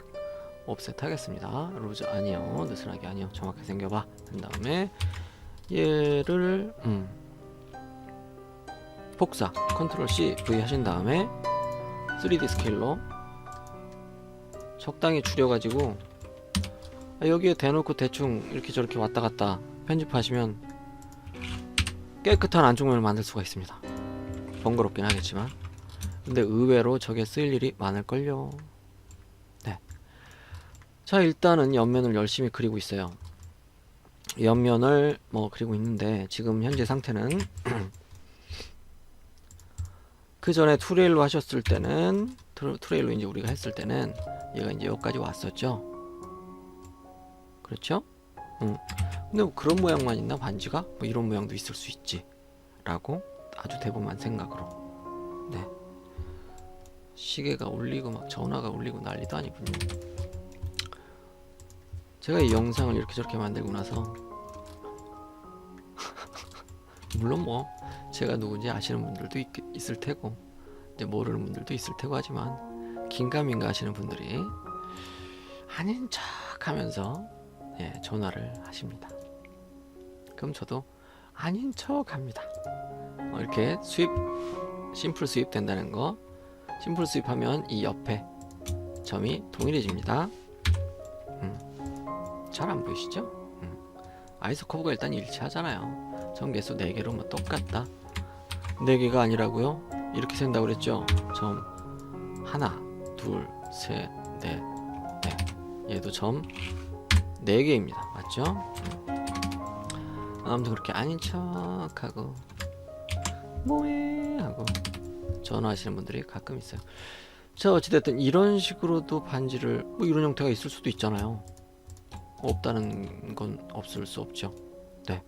옵셋 하겠습니다. 루즈 아니요, 느슨하게 아니요, 정확하게 생겨봐. 그 다음에 얘를 복사 컨트롤 C V 하신 다음에 3D 스케일로 적당히 줄여가지고 여기에 대놓고 대충 이렇게 저렇게 왔다 갔다 편집하시면 깨끗한 안쪽면을 만들 수가 있습니다. 번거롭긴 하겠지만, 근데 의외로 저게 쓰일 일이 많을걸요. 네. 자, 일단은 옆면을 열심히 그리고 있어요. 옆면을 뭐 그리고 있는데 지금 현재 상태는 그 전에 투레일로 하셨을 때는 투레일로 이제 우리가 했을 때는 얘가 이제 여기까지 왔었죠. 그렇죠? 근데 뭐 그런 모양만 있나, 반지가? 뭐 이런 모양도 있을 수 있지 라고 아주 대범한 생각으로. 네. 시계가 울리고 막 전화가 울리고 난리도 아니군요. 제가 이 영상을 이렇게 저렇게 만들고 나서 물론 뭐 제가 누군지 아시는 분들도 있을 테고 이제 모르는 분들도 있을 테고 하지만 긴가민가 하시는 분들이 아닌 척 하면서 전화를 하십니다. 그럼 저도 아닌 척 합니다. 이렇게 심플 수입 된다는 거. 심플 수입하면 이 옆에 점이 동일해집니다. 잘 안 보이시죠? 아이소 커브가 일단 일치하잖아요. 점개수 4개로 뭐 똑같다. 4개가 아니라고요? 이렇게 센다고 그랬죠? 점 하나, 둘, 셋, 넷, 얘도 점 4개입니다. 맞죠? 아무튼 그렇게 아닌 척하고 뭐해 하고 전화하시는 분들이 가끔 있어요. 자, 어찌됐든 이런 식으로도 반지를 뭐 이런 형태가 있을 수도 있잖아요. 없다는 건 없을 수 없죠. 네.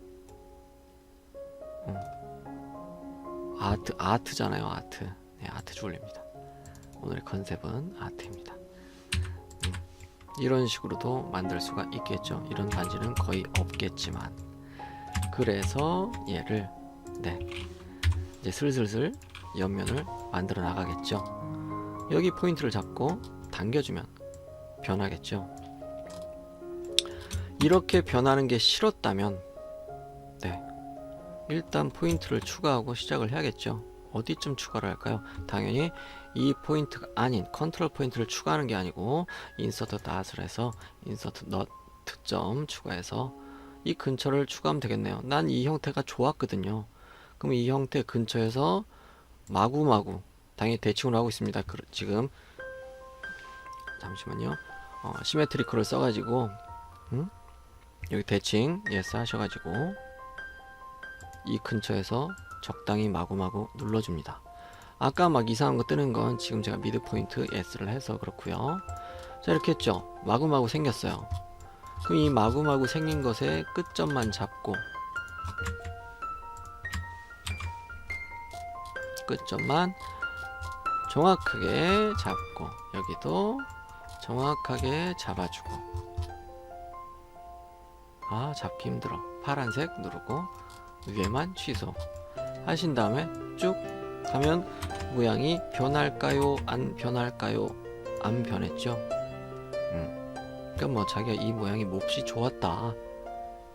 아트잖아요. 아트. 네, 아트 주얼리입니다. 오늘의 컨셉은 아트입니다. 이런 식으로도 만들 수가 있겠죠. 이런 반지는 거의 없겠지만, 그래서 얘를 이제 슬슬슬 옆면을 만들어 나가겠죠. 여기 포인트를 잡고 당겨주면 변하겠죠. 이렇게 변하는 게 싫었다면 일단 포인트를 추가하고 시작을 해야겠죠. 어디쯤 추가를 할까요? 당연히 이 포인트가 아닌 컨트롤 포인트를 추가하는 게 아니고 인서트 닷을 해서 인서트 너트점 추가해서 이 근처를 추가하면 되겠네요. 난 이 형태가 좋았거든요. 그럼 이 형태 근처에서 마구마구 당연히 대칭으로 하고 있습니다. 지금 잠시만요. 시메트리컬을 써가지고 여기 대칭 하셔가지고 이 근처에서 적당히 마구마구 눌러줍니다. 아까 막 이상한 거 뜨는 건 지금 제가 미드 포인트 S를 해서 그렇고요. 자, 이렇게 했죠. 마구마구 생겼어요. 그럼 이 마구마구 생긴 것의 끝점만 잡고 끝점만 정확하게 잡고 여기도 정확하게 잡아주고, 잡기 힘들어. 파란색 누르고 위에만 취소 하신 다음에 쭉 가면 모양이 변할까요? 안 변할까요? 안 변했죠? 그러니까 뭐 자기가 이 모양이 몹시 좋았다,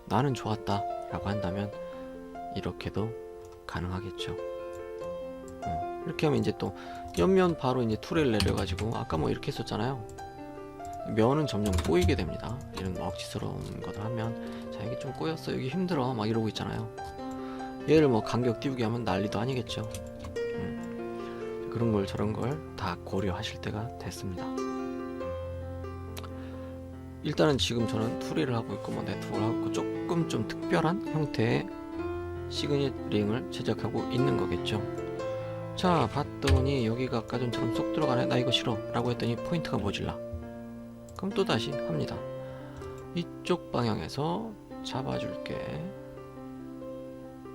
나는 좋았다 라고 한다면 이렇게도 가능하겠죠. 이렇게 하면 이제 또 옆면 바로 이제 툴을 내려가지고 아까 뭐 이렇게 했었잖아요. 면은 점점 꼬이게 됩니다. 이런 억지스러운 것을 하면 자, 여기 좀 꼬였어, 여기 힘들어 막 이러고 있잖아요. 얘를 뭐 간격 띄우게 하면 난리도 아니겠죠. 그런 걸 저런 걸 다 고려하실 때가 됐습니다. 일단은 지금 저는 투리를 하고 있고 뭐 네트워크를 하고 있고 조금 좀 특별한 형태의 시그니링을 제작하고 있는 거겠죠. 자, 봤더니 여기가 아까 전처럼 쏙 들어가네, 나 이거 싫어 라고 했더니 포인트가 모질라. 그럼 또 다시 합니다. 이쪽 방향에서 잡아줄게.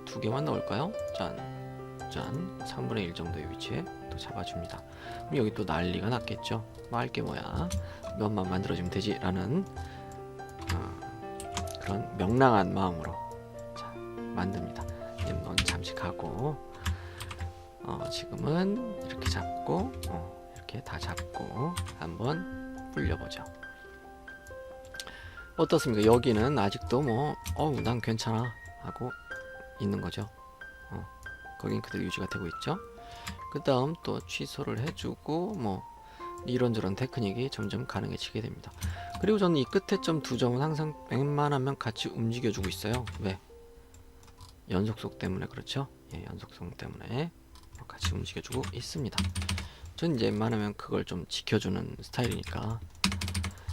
2개만 넣을까요? 짠, 3분의 1 정도의 위치에 또 잡아줍니다. 그럼 여기 또 난리가 났겠죠. 말게 뭐야, 면만 만들어주면 되지 라는 그런 명랑한 마음으로 만듭니다. 넌 잠시 가고 지금은 이렇게 잡고 이렇게 다 잡고 한번 불려보죠. 어떻습니까? 여기는 아직도 뭐 난 괜찮아 하고 있는 거죠. 거긴 그대로 유지가 되고 있죠. 그 다음 또 취소를 해주고 뭐 이런저런 테크닉이 점점 가능해지게 됩니다. 그리고 저는 이 끝에 점 2점은 항상 웬만하면 같이 움직여주고 있어요. 왜? 연속성 때문에 그렇죠. 연속성 때문에 같이 움직여주고 있습니다. 전 이제 웬만하면 그걸 좀 지켜주는 스타일이니까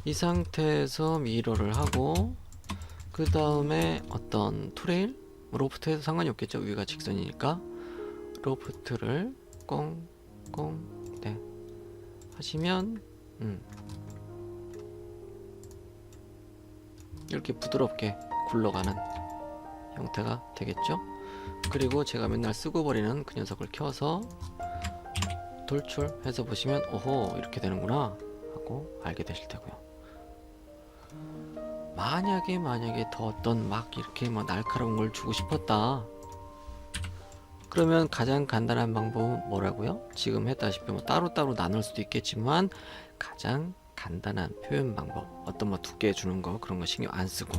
이 상태에서 미러를 하고 그 다음에 어떤 투레일? 로프트에도 상관이 없겠죠. 위가 직선이니까 로프트를 꽁꽁 하시면 이렇게 부드럽게 굴러가는 형태가 되겠죠. 그리고 제가 맨날 쓰고 버리는 그 녀석을 켜서 돌출해서 보시면 오호, 이렇게 되는구나 하고 알게 되실 테고요. 만약에 더 어떤 막 이렇게 뭐 날카로운 걸 주고 싶었다 그러면 가장 간단한 방법은 뭐라고요? 지금 했다시피 뭐 따로따로 나눌 수도 있겠지만 가장 간단한 표현 방법, 어떤 뭐 두께 주는 거 그런 거 신경 안 쓰고,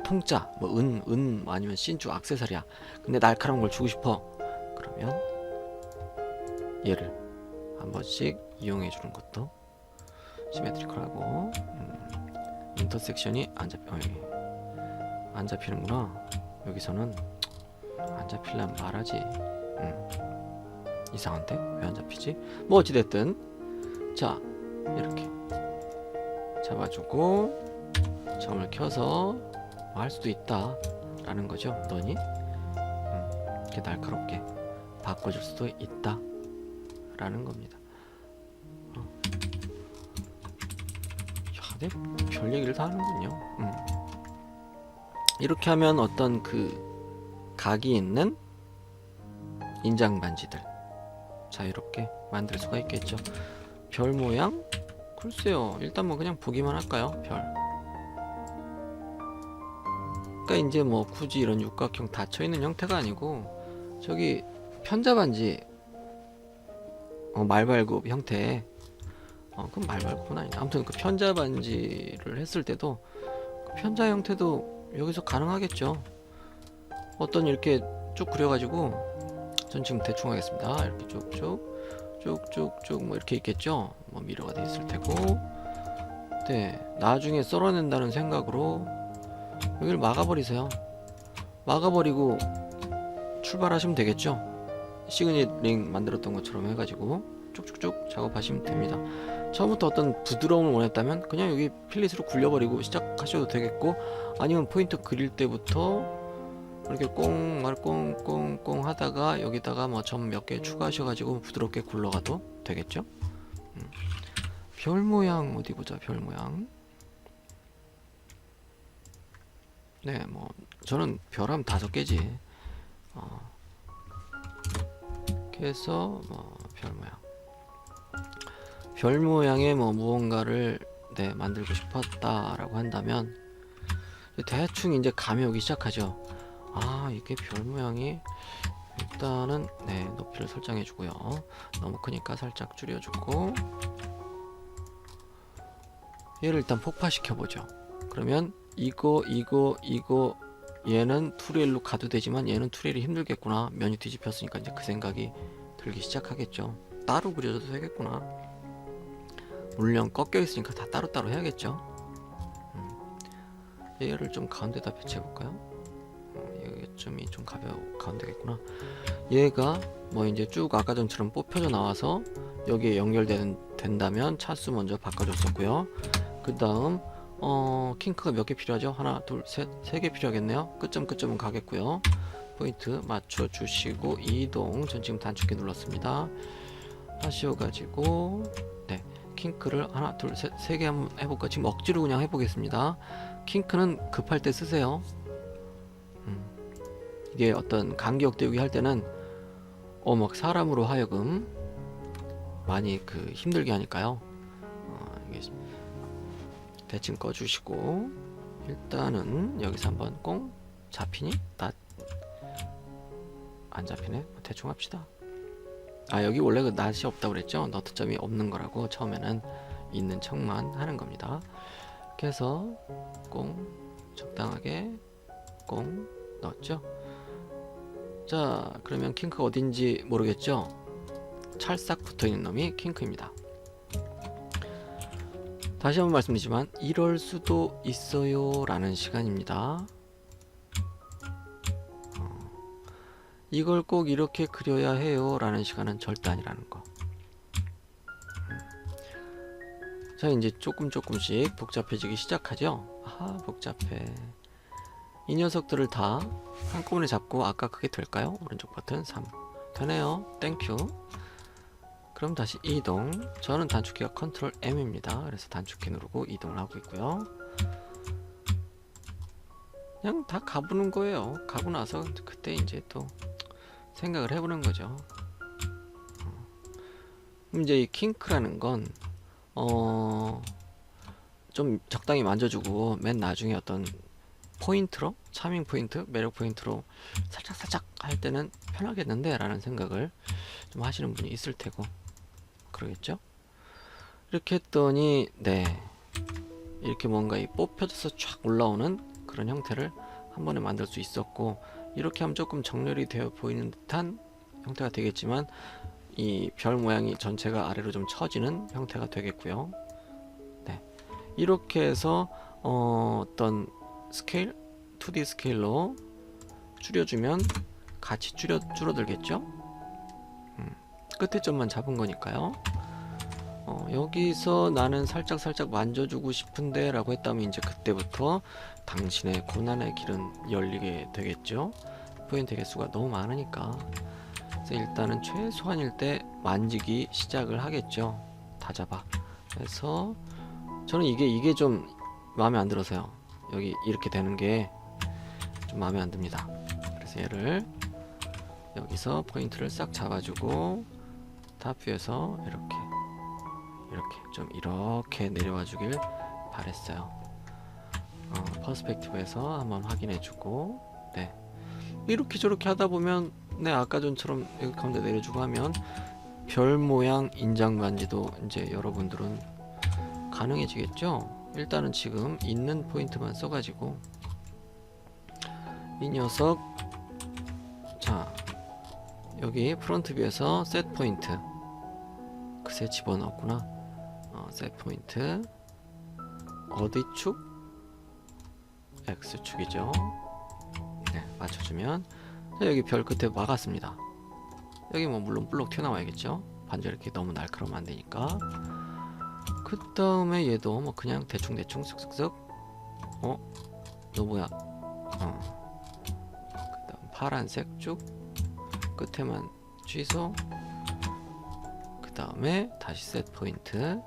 통짜 뭐 은 아니면 신주 액세서리야. 근데 날카로운 걸 주고 싶어. 그러면 얘를 한 번씩 이용해 주는 것도 시메트리컬하고. 인터섹션이 안 잡히는구나. 여기서는 안 잡힐란 말하지. 이상한데 왜 안 잡히지? 뭐 어찌됐든 자 이렇게 잡아주고 점을 켜서 할 수도 있다 라는 거죠. 너니 이렇게 날카롭게 바꿔줄 수도 있다 라는 겁니다. 네, 별 얘기를 다 하는군요. 이렇게 하면 어떤 그 각이 있는 인장 반지들 자유롭게 만들 수가 있겠죠. 별 모양? 글쎄요. 일단 뭐 그냥 보기만 할까요? 별. 그러니까 이제 뭐 굳이 이런 육각형 닫혀 있는 형태가 아니고 저기 편자 반지 말발굽 형태. 그럼 말발굽은 아니다. 아무튼 그 편자 반지를 했을 때도 그 편자 형태도 여기서 가능하겠죠. 어떤 이렇게 쭉 그려가지고 전 지금 대충 하겠습니다. 이렇게 쭉쭉 뭐 이렇게 있겠죠. 뭐 미러가 돼 있을 테고. 네, 나중에 썰어낸다는 생각으로 여기를 막아버리세요. 막아버리고 출발하시면 되겠죠. 시그니링 만들었던 것처럼 해가지고 쭉쭉쭉 작업하시면 됩니다. 처음부터 어떤 부드러움을 원했다면 그냥 여기 필릿으로 굴려버리고 시작하셔도 되겠고, 아니면 포인트 그릴 때부터 이렇게 꽁 하다가 여기다가 뭐 점 몇 개 추가하셔가지고 부드럽게 굴러가도 되겠죠. 별 모양 어디 보자. 별 모양. 네, 뭐 저는 별하면 5개지. 이렇게 해서 뭐 별 모양. 별 모양의 뭐 무언가를 만들고 싶었다라고 한다면 대충 이제 감이 오기 시작하죠. 이게 별 모양이 일단은 높이를 설정해 주고요. 너무 크니까 살짝 줄여주고 얘를 일단 폭파시켜 보죠. 그러면 이거 얘는 투레일로 가도 되지만 얘는 투레일이 힘들겠구나. 면이 뒤집혔으니까 이제 그 생각이 들기 시작하겠죠. 따로 그려줘도 되겠구나. 물론 꺾여 있으니까 다 따로따로 해야겠죠. 얘를 좀 가운데다 배치해 볼까요? 여기쯤이 좀 가운데겠구나. 얘가 뭐 이제 쭉 아까 전처럼 뽑혀져 나와서 여기에 연결된다면 차수 먼저 바꿔줬었고요. 그 다음 킹크가 몇 개 필요하죠? 하나, 둘, 셋, 3개 필요하겠네요. 끝점은 가겠고요. 포인트 맞춰 주시고 이동. 전 지금 단축키 눌렀습니다. 하셔가지고 킹크를 하나, 둘, 셋, 3개 한번 해볼까? 지금 억지로 그냥 해보겠습니다. 킹크는 급할 때 쓰세요. 이게 어떤 간격 때우기 할 때는 막 사람으로 하여금 많이 힘들게 하니까요. 이게 대칭 꺼주시고 일단은 여기서 한번 꽁 잡히니? 안 잡히네? 대충 합시다. 여기 원래 그 낫이 없다고 그랬죠? 너트점이 없는 거라고 처음에는 있는 척만 하는 겁니다. 이렇게 해서 꽁 적당하게 꽁 넣었죠. 자, 그러면 킹크가 어딘지 모르겠죠? 찰싹 붙어있는 놈이 킹크입니다. 다시 한번 말씀드리지만 이럴 수도 있어요 라는 시간입니다. 이걸 꼭 이렇게 그려야 해요 라는 시간은 절대 아니라는 거. 자, 이제 조금씩 복잡해지기 시작하죠. 복잡해. 이 녀석들을 다 한꺼번에 잡고 아까 그게 될까요? 오른쪽 버튼 3 되네요. 땡큐. 그럼 다시 이동. 저는 단축키가 컨트롤 M입니다. 그래서 단축키 누르고 이동을 하고 있고요. 그냥 다 가보는 거예요. 가고 나서 그때 이제 또 생각을 해보는 거죠. 이제 이 킹크라는 건 좀 적당히 만져주고 맨 나중에 어떤 포인트로, 차밍 포인트, 매력 포인트로 살짝 할 때는 편하겠는데 라는 생각을 좀 하시는 분이 있을 테고 그러겠죠. 이렇게 했더니 네, 이렇게 뭔가 이 뽑혀져서 쫙 올라오는 그런 형태를 한 번에 만들 수 있었고, 이렇게 하면 조금 정렬이 되어 보이는 듯한 형태가 되겠지만 이 별 모양이 전체가 아래로 좀 처지는 형태가 되겠고요. 네, 이렇게 해서 어떤 스케일, 2D 스케일로 줄여주면 같이 줄어들겠죠. 끝에 점만 잡은 거니까요. 여기서 나는 살짝 만져주고 싶은데 라고 했다면 이제 그때부터 당신의 고난의 길은 열리게 되겠죠. 포인트 개수가 너무 많으니까. 그래서 일단은 최소한일 때 만지기 시작을 하겠죠. 다 잡아. 그래서 저는 이게 좀 마음에 안 들어서요. 여기 이렇게 되는 게 좀 마음에 안 듭니다. 그래서 얘를 여기서 포인트를 싹 잡아주고 탑뷰에서 이렇게 좀 이렇게 내려와 주길 바랬어요. 퍼스펙티브에서 한번 확인해주고, 네, 이렇게 저렇게 하다 보면 네, 아까 전처럼 여기 가운데 내려주고 하면 별 모양 인장 반지도 이제 여러분들은 가능해지겠죠. 일단은 지금 있는 포인트만 써가지고 이 녀석, 자 여기 프론트 뷰에서 셋 포인트, 그새 집어넣었구나. 셋 포인트 어디 축? X축이죠. 네, 맞춰주면, 자, 여기 별 끝에 막았습니다. 여기 뭐 물론 볼록 튀어나와야겠죠. 반절 이렇게 너무 날카로우면 안 되니까. 그 다음에 얘도 뭐 그냥 대충 쓱쓱쓱. 너 뭐야? 그 다음 파란색 쭉 끝에만 취소. 그 다음에 다시 셋 포인트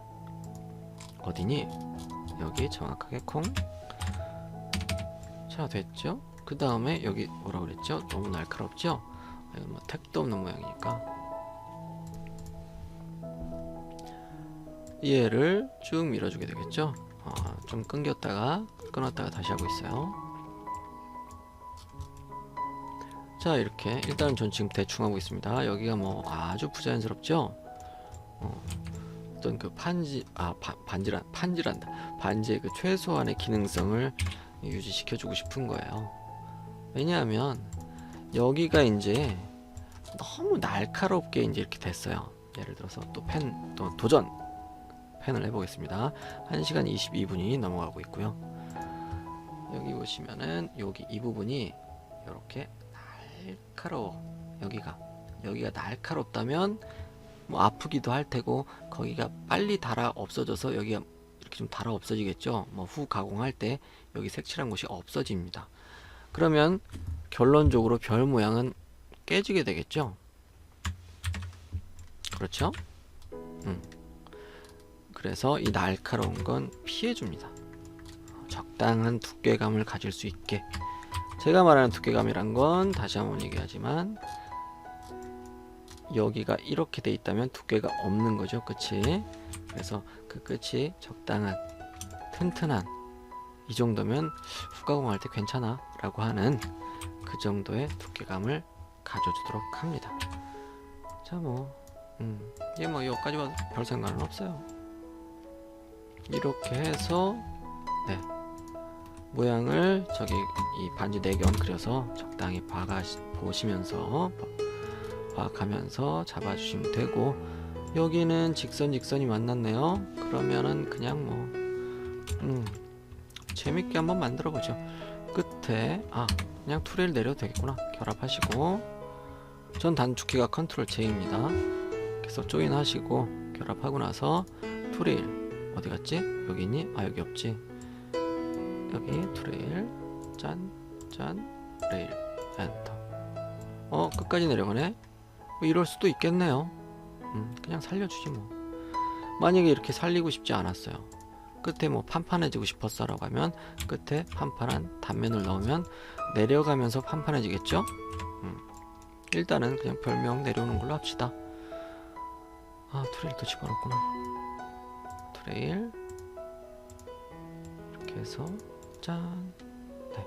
어디니? 여기 정확하게 콩. 자, 됐죠? 그 다음에 여기 뭐라 그랬죠? 너무 날카롭죠? 이건 뭐 택도 없는 모양이니까 얘를 쭉 밀어주게 되겠죠? 좀 끊겼다가 끊었다가 다시 하고 있어요. 자, 이렇게 일단은 전 지금 대충 하고 있습니다. 여기가 뭐 아주 부자연스럽죠? 어떤 그 반지의 그 최소한의 기능성을 유지시켜주고 싶은 거예요. 왜냐하면 여기가 이제 너무 날카롭게 이제 이렇게 됐어요. 예를 들어서 또 도전 펜을 해보겠습니다. 1시간 22분이 넘어가고 있고요. 여기 보시면은 여기 이 부분이 이렇게 날카로워. 여기가 날카롭다면 뭐 아프기도 할 테고, 거기가 빨리 닳아 없어져서 여기가 이렇게 좀 닳아 없어지겠죠. 뭐 후 가공할 때 여기 색칠한 곳이 없어집니다. 그러면 결론적으로 별 모양은 깨지게 되겠죠. 그렇죠? 그래서 이 날카로운 건 피해줍니다. 적당한 두께감을 가질 수 있게. 제가 말하는 두께감이란 건 다시 한번 얘기하지만 여기가 이렇게 돼 있다면 두께가 없는 거죠. 끝이. 그래서 그 끝이 적당한 튼튼한, 이 정도면 후가공할 때 괜찮아 라고 하는 그 정도의 두께감을 가져주도록 합니다. 자, 얘 뭐 여기까지 와도 별 상관은 없어요. 이렇게 해서 네, 모양을 저기 이 반지 4개 그려서 적당히 보시면서 파악하면서 잡아주시면 되고, 여기는 직선이 만났네요. 그러면은 그냥 뭐 재밌게 한번 만들어 보죠. 끝에 그냥 투레일 내려도 되겠구나. 결합하시고, 전 단축키가 컨트롤 J입니다. 그래서 조인 하시고 결합하고 나서 투레일 어디 갔지? 여기 있니? 여기 없지. 여기 투레일 짠 레일 엔터. 끝까지 내려가네. 뭐 이럴 수도 있겠네요. 그냥 살려주지 뭐. 만약에 이렇게 살리고 싶지 않았어요, 끝에 뭐 판판해지고 싶었어 라고 하면 끝에 판판한 단면을 넣으면 내려가면서 판판해지겠죠. 일단은 그냥 별명 내려오는 걸로 합시다. 트레일 또 집어넣었구나. 트레일 이렇게 해서 짠. 네.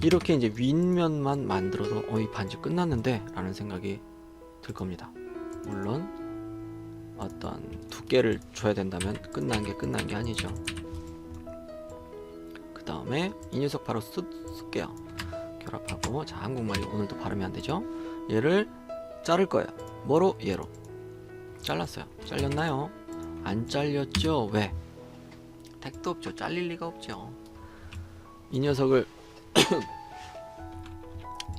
이렇게 이제 윗면만 만들어도 이 반지 끝났는데 라는 생각이 들 겁니다. 물론 어떤 두께를 줘야 된다면 끝난 게 아니죠. 그 다음에 이 녀석 바로 쓸게요. 결합하고, 자, 한국말이 오늘도 발음이 안 되죠. 얘를 자를 거예요. 뭐로? 얘로 잘랐어요. 잘렸나요? 안 잘렸죠? 왜? 택도 없죠. 잘릴 리가 없죠. 이 녀석을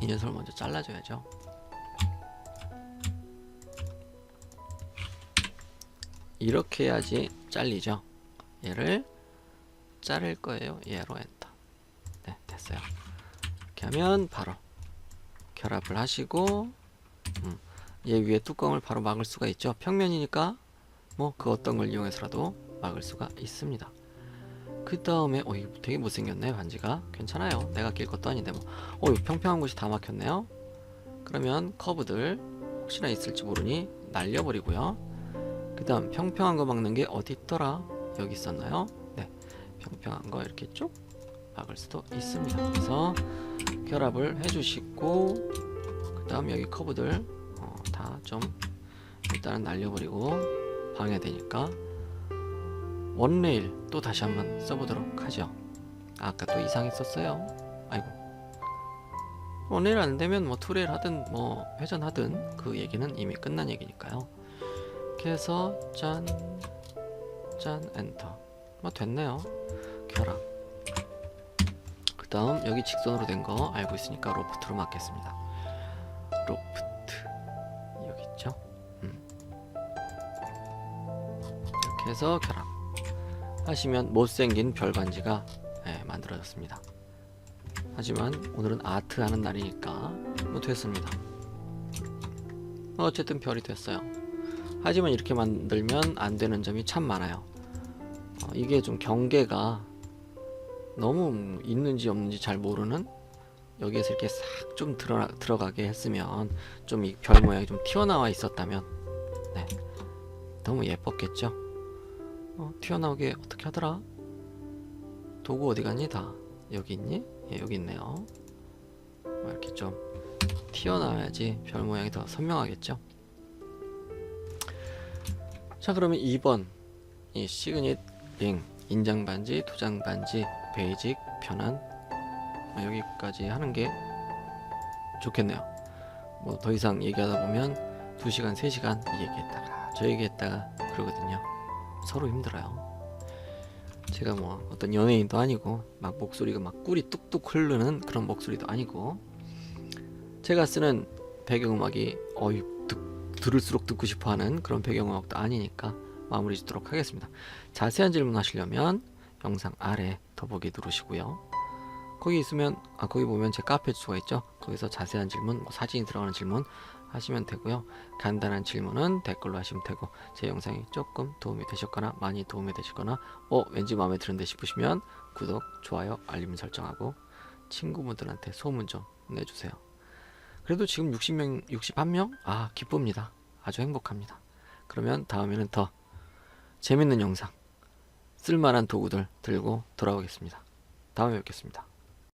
이 녀석을 먼저 잘라줘야죠. 이렇게 해야지 잘리죠. 얘를 자를 거예요. 얘로 엔터. 네, 됐어요. 이렇게 하면 바로 결합을 하시고, 얘 위에 뚜껑을 바로 막을 수가 있죠. 평면이니까 뭐 그 어떤 걸 이용해서라도 막을 수가 있습니다. 그 다음에 이거 되게 못생겼네. 반지가 괜찮아요. 내가 낄 것도 아닌데 뭐. 이거 평평한 곳이 다 막혔네요. 그러면 커브들 혹시나 있을지 모르니 날려버리고요. 그 다음 평평한 거 막는 게 어디 있더라? 여기 있었나요? 네, 평평한 거 이렇게 쭉 막을 수도 있습니다. 그래서 결합을 해주시고, 그 다음 여기 커브들 다 좀 일단은 날려버리고, 방해되니까 원레일 또 다시 한번 써보도록 하죠. 아까 또 이상했었어요. 아이고, 원레일 안 되면 뭐 투레일 하든 뭐 회전하든 그 얘기는 이미 끝난 얘기니까요. 이렇게 해서 짠 엔터. 뭐 됐네요. 결합. 그 다음 여기 직선으로 된 거 알고 있으니까 로프트로 막겠습니다. 로프트 여기 있죠. 이렇게 해서 결합 하시면 못생긴 별반지가 만들어졌습니다. 하지만 오늘은 아트 하는 날이니까 뭐 됐습니다. 어쨌든 별이 됐어요. 하지만 이렇게 만들면 안 되는 점이 참 많아요. 이게 좀 경계가 너무 있는지 없는지 잘 모르는, 여기에서 이렇게 싹 좀 들어가게 했으면, 좀 이 별 모양이 좀 튀어나와 있었다면, 네, 너무 예뻤겠죠. 튀어나오게 어떻게 하더라? 도구 어디 갔니? 다 여기 있니? 예, 여기 있네요. 이렇게 좀 튀어나와야지 별 모양이 더 선명하겠죠. 자, 그러면 2번 이 시그닛 링 인장 반지, 도장 반지, 베이직, 편안, 여기까지 하는 게 좋겠네요. 뭐 더 이상 얘기하다 보면 2시간, 3시간 이 얘기했다가 저 얘기했다가 그러거든요. 서로 힘들어요. 제가 뭐 어떤 연예인도 아니고 막 목소리가 막 꿀이 뚝뚝 흐르는 그런 목소리도 아니고, 제가 쓰는 배경음악이 들을수록 듣고 싶어하는 그런 배경음악도 아니니까 마무리 짓도록 하겠습니다. 자세한 질문 하시려면 영상 아래 더보기 누르시고요. 거기 있으면 거기 보면 제 카페 주소가 있죠. 거기서 자세한 질문, 뭐 사진이 들어가는 질문 하시면 되고요. 간단한 질문은 댓글로 하시면 되고, 제 영상이 조금 도움이 되셨거나 많이 도움이 되시거나 왠지 마음에 드는데 싶으시면 구독, 좋아요, 알림 설정하고 친구분들한테 소문 좀 내주세요. 그래도 지금 61명? 기쁩니다. 아주 행복합니다. 그러면 다음에는 더 재밌는 영상, 쓸만한 도구들 들고 돌아오겠습니다. 다음에 뵙겠습니다.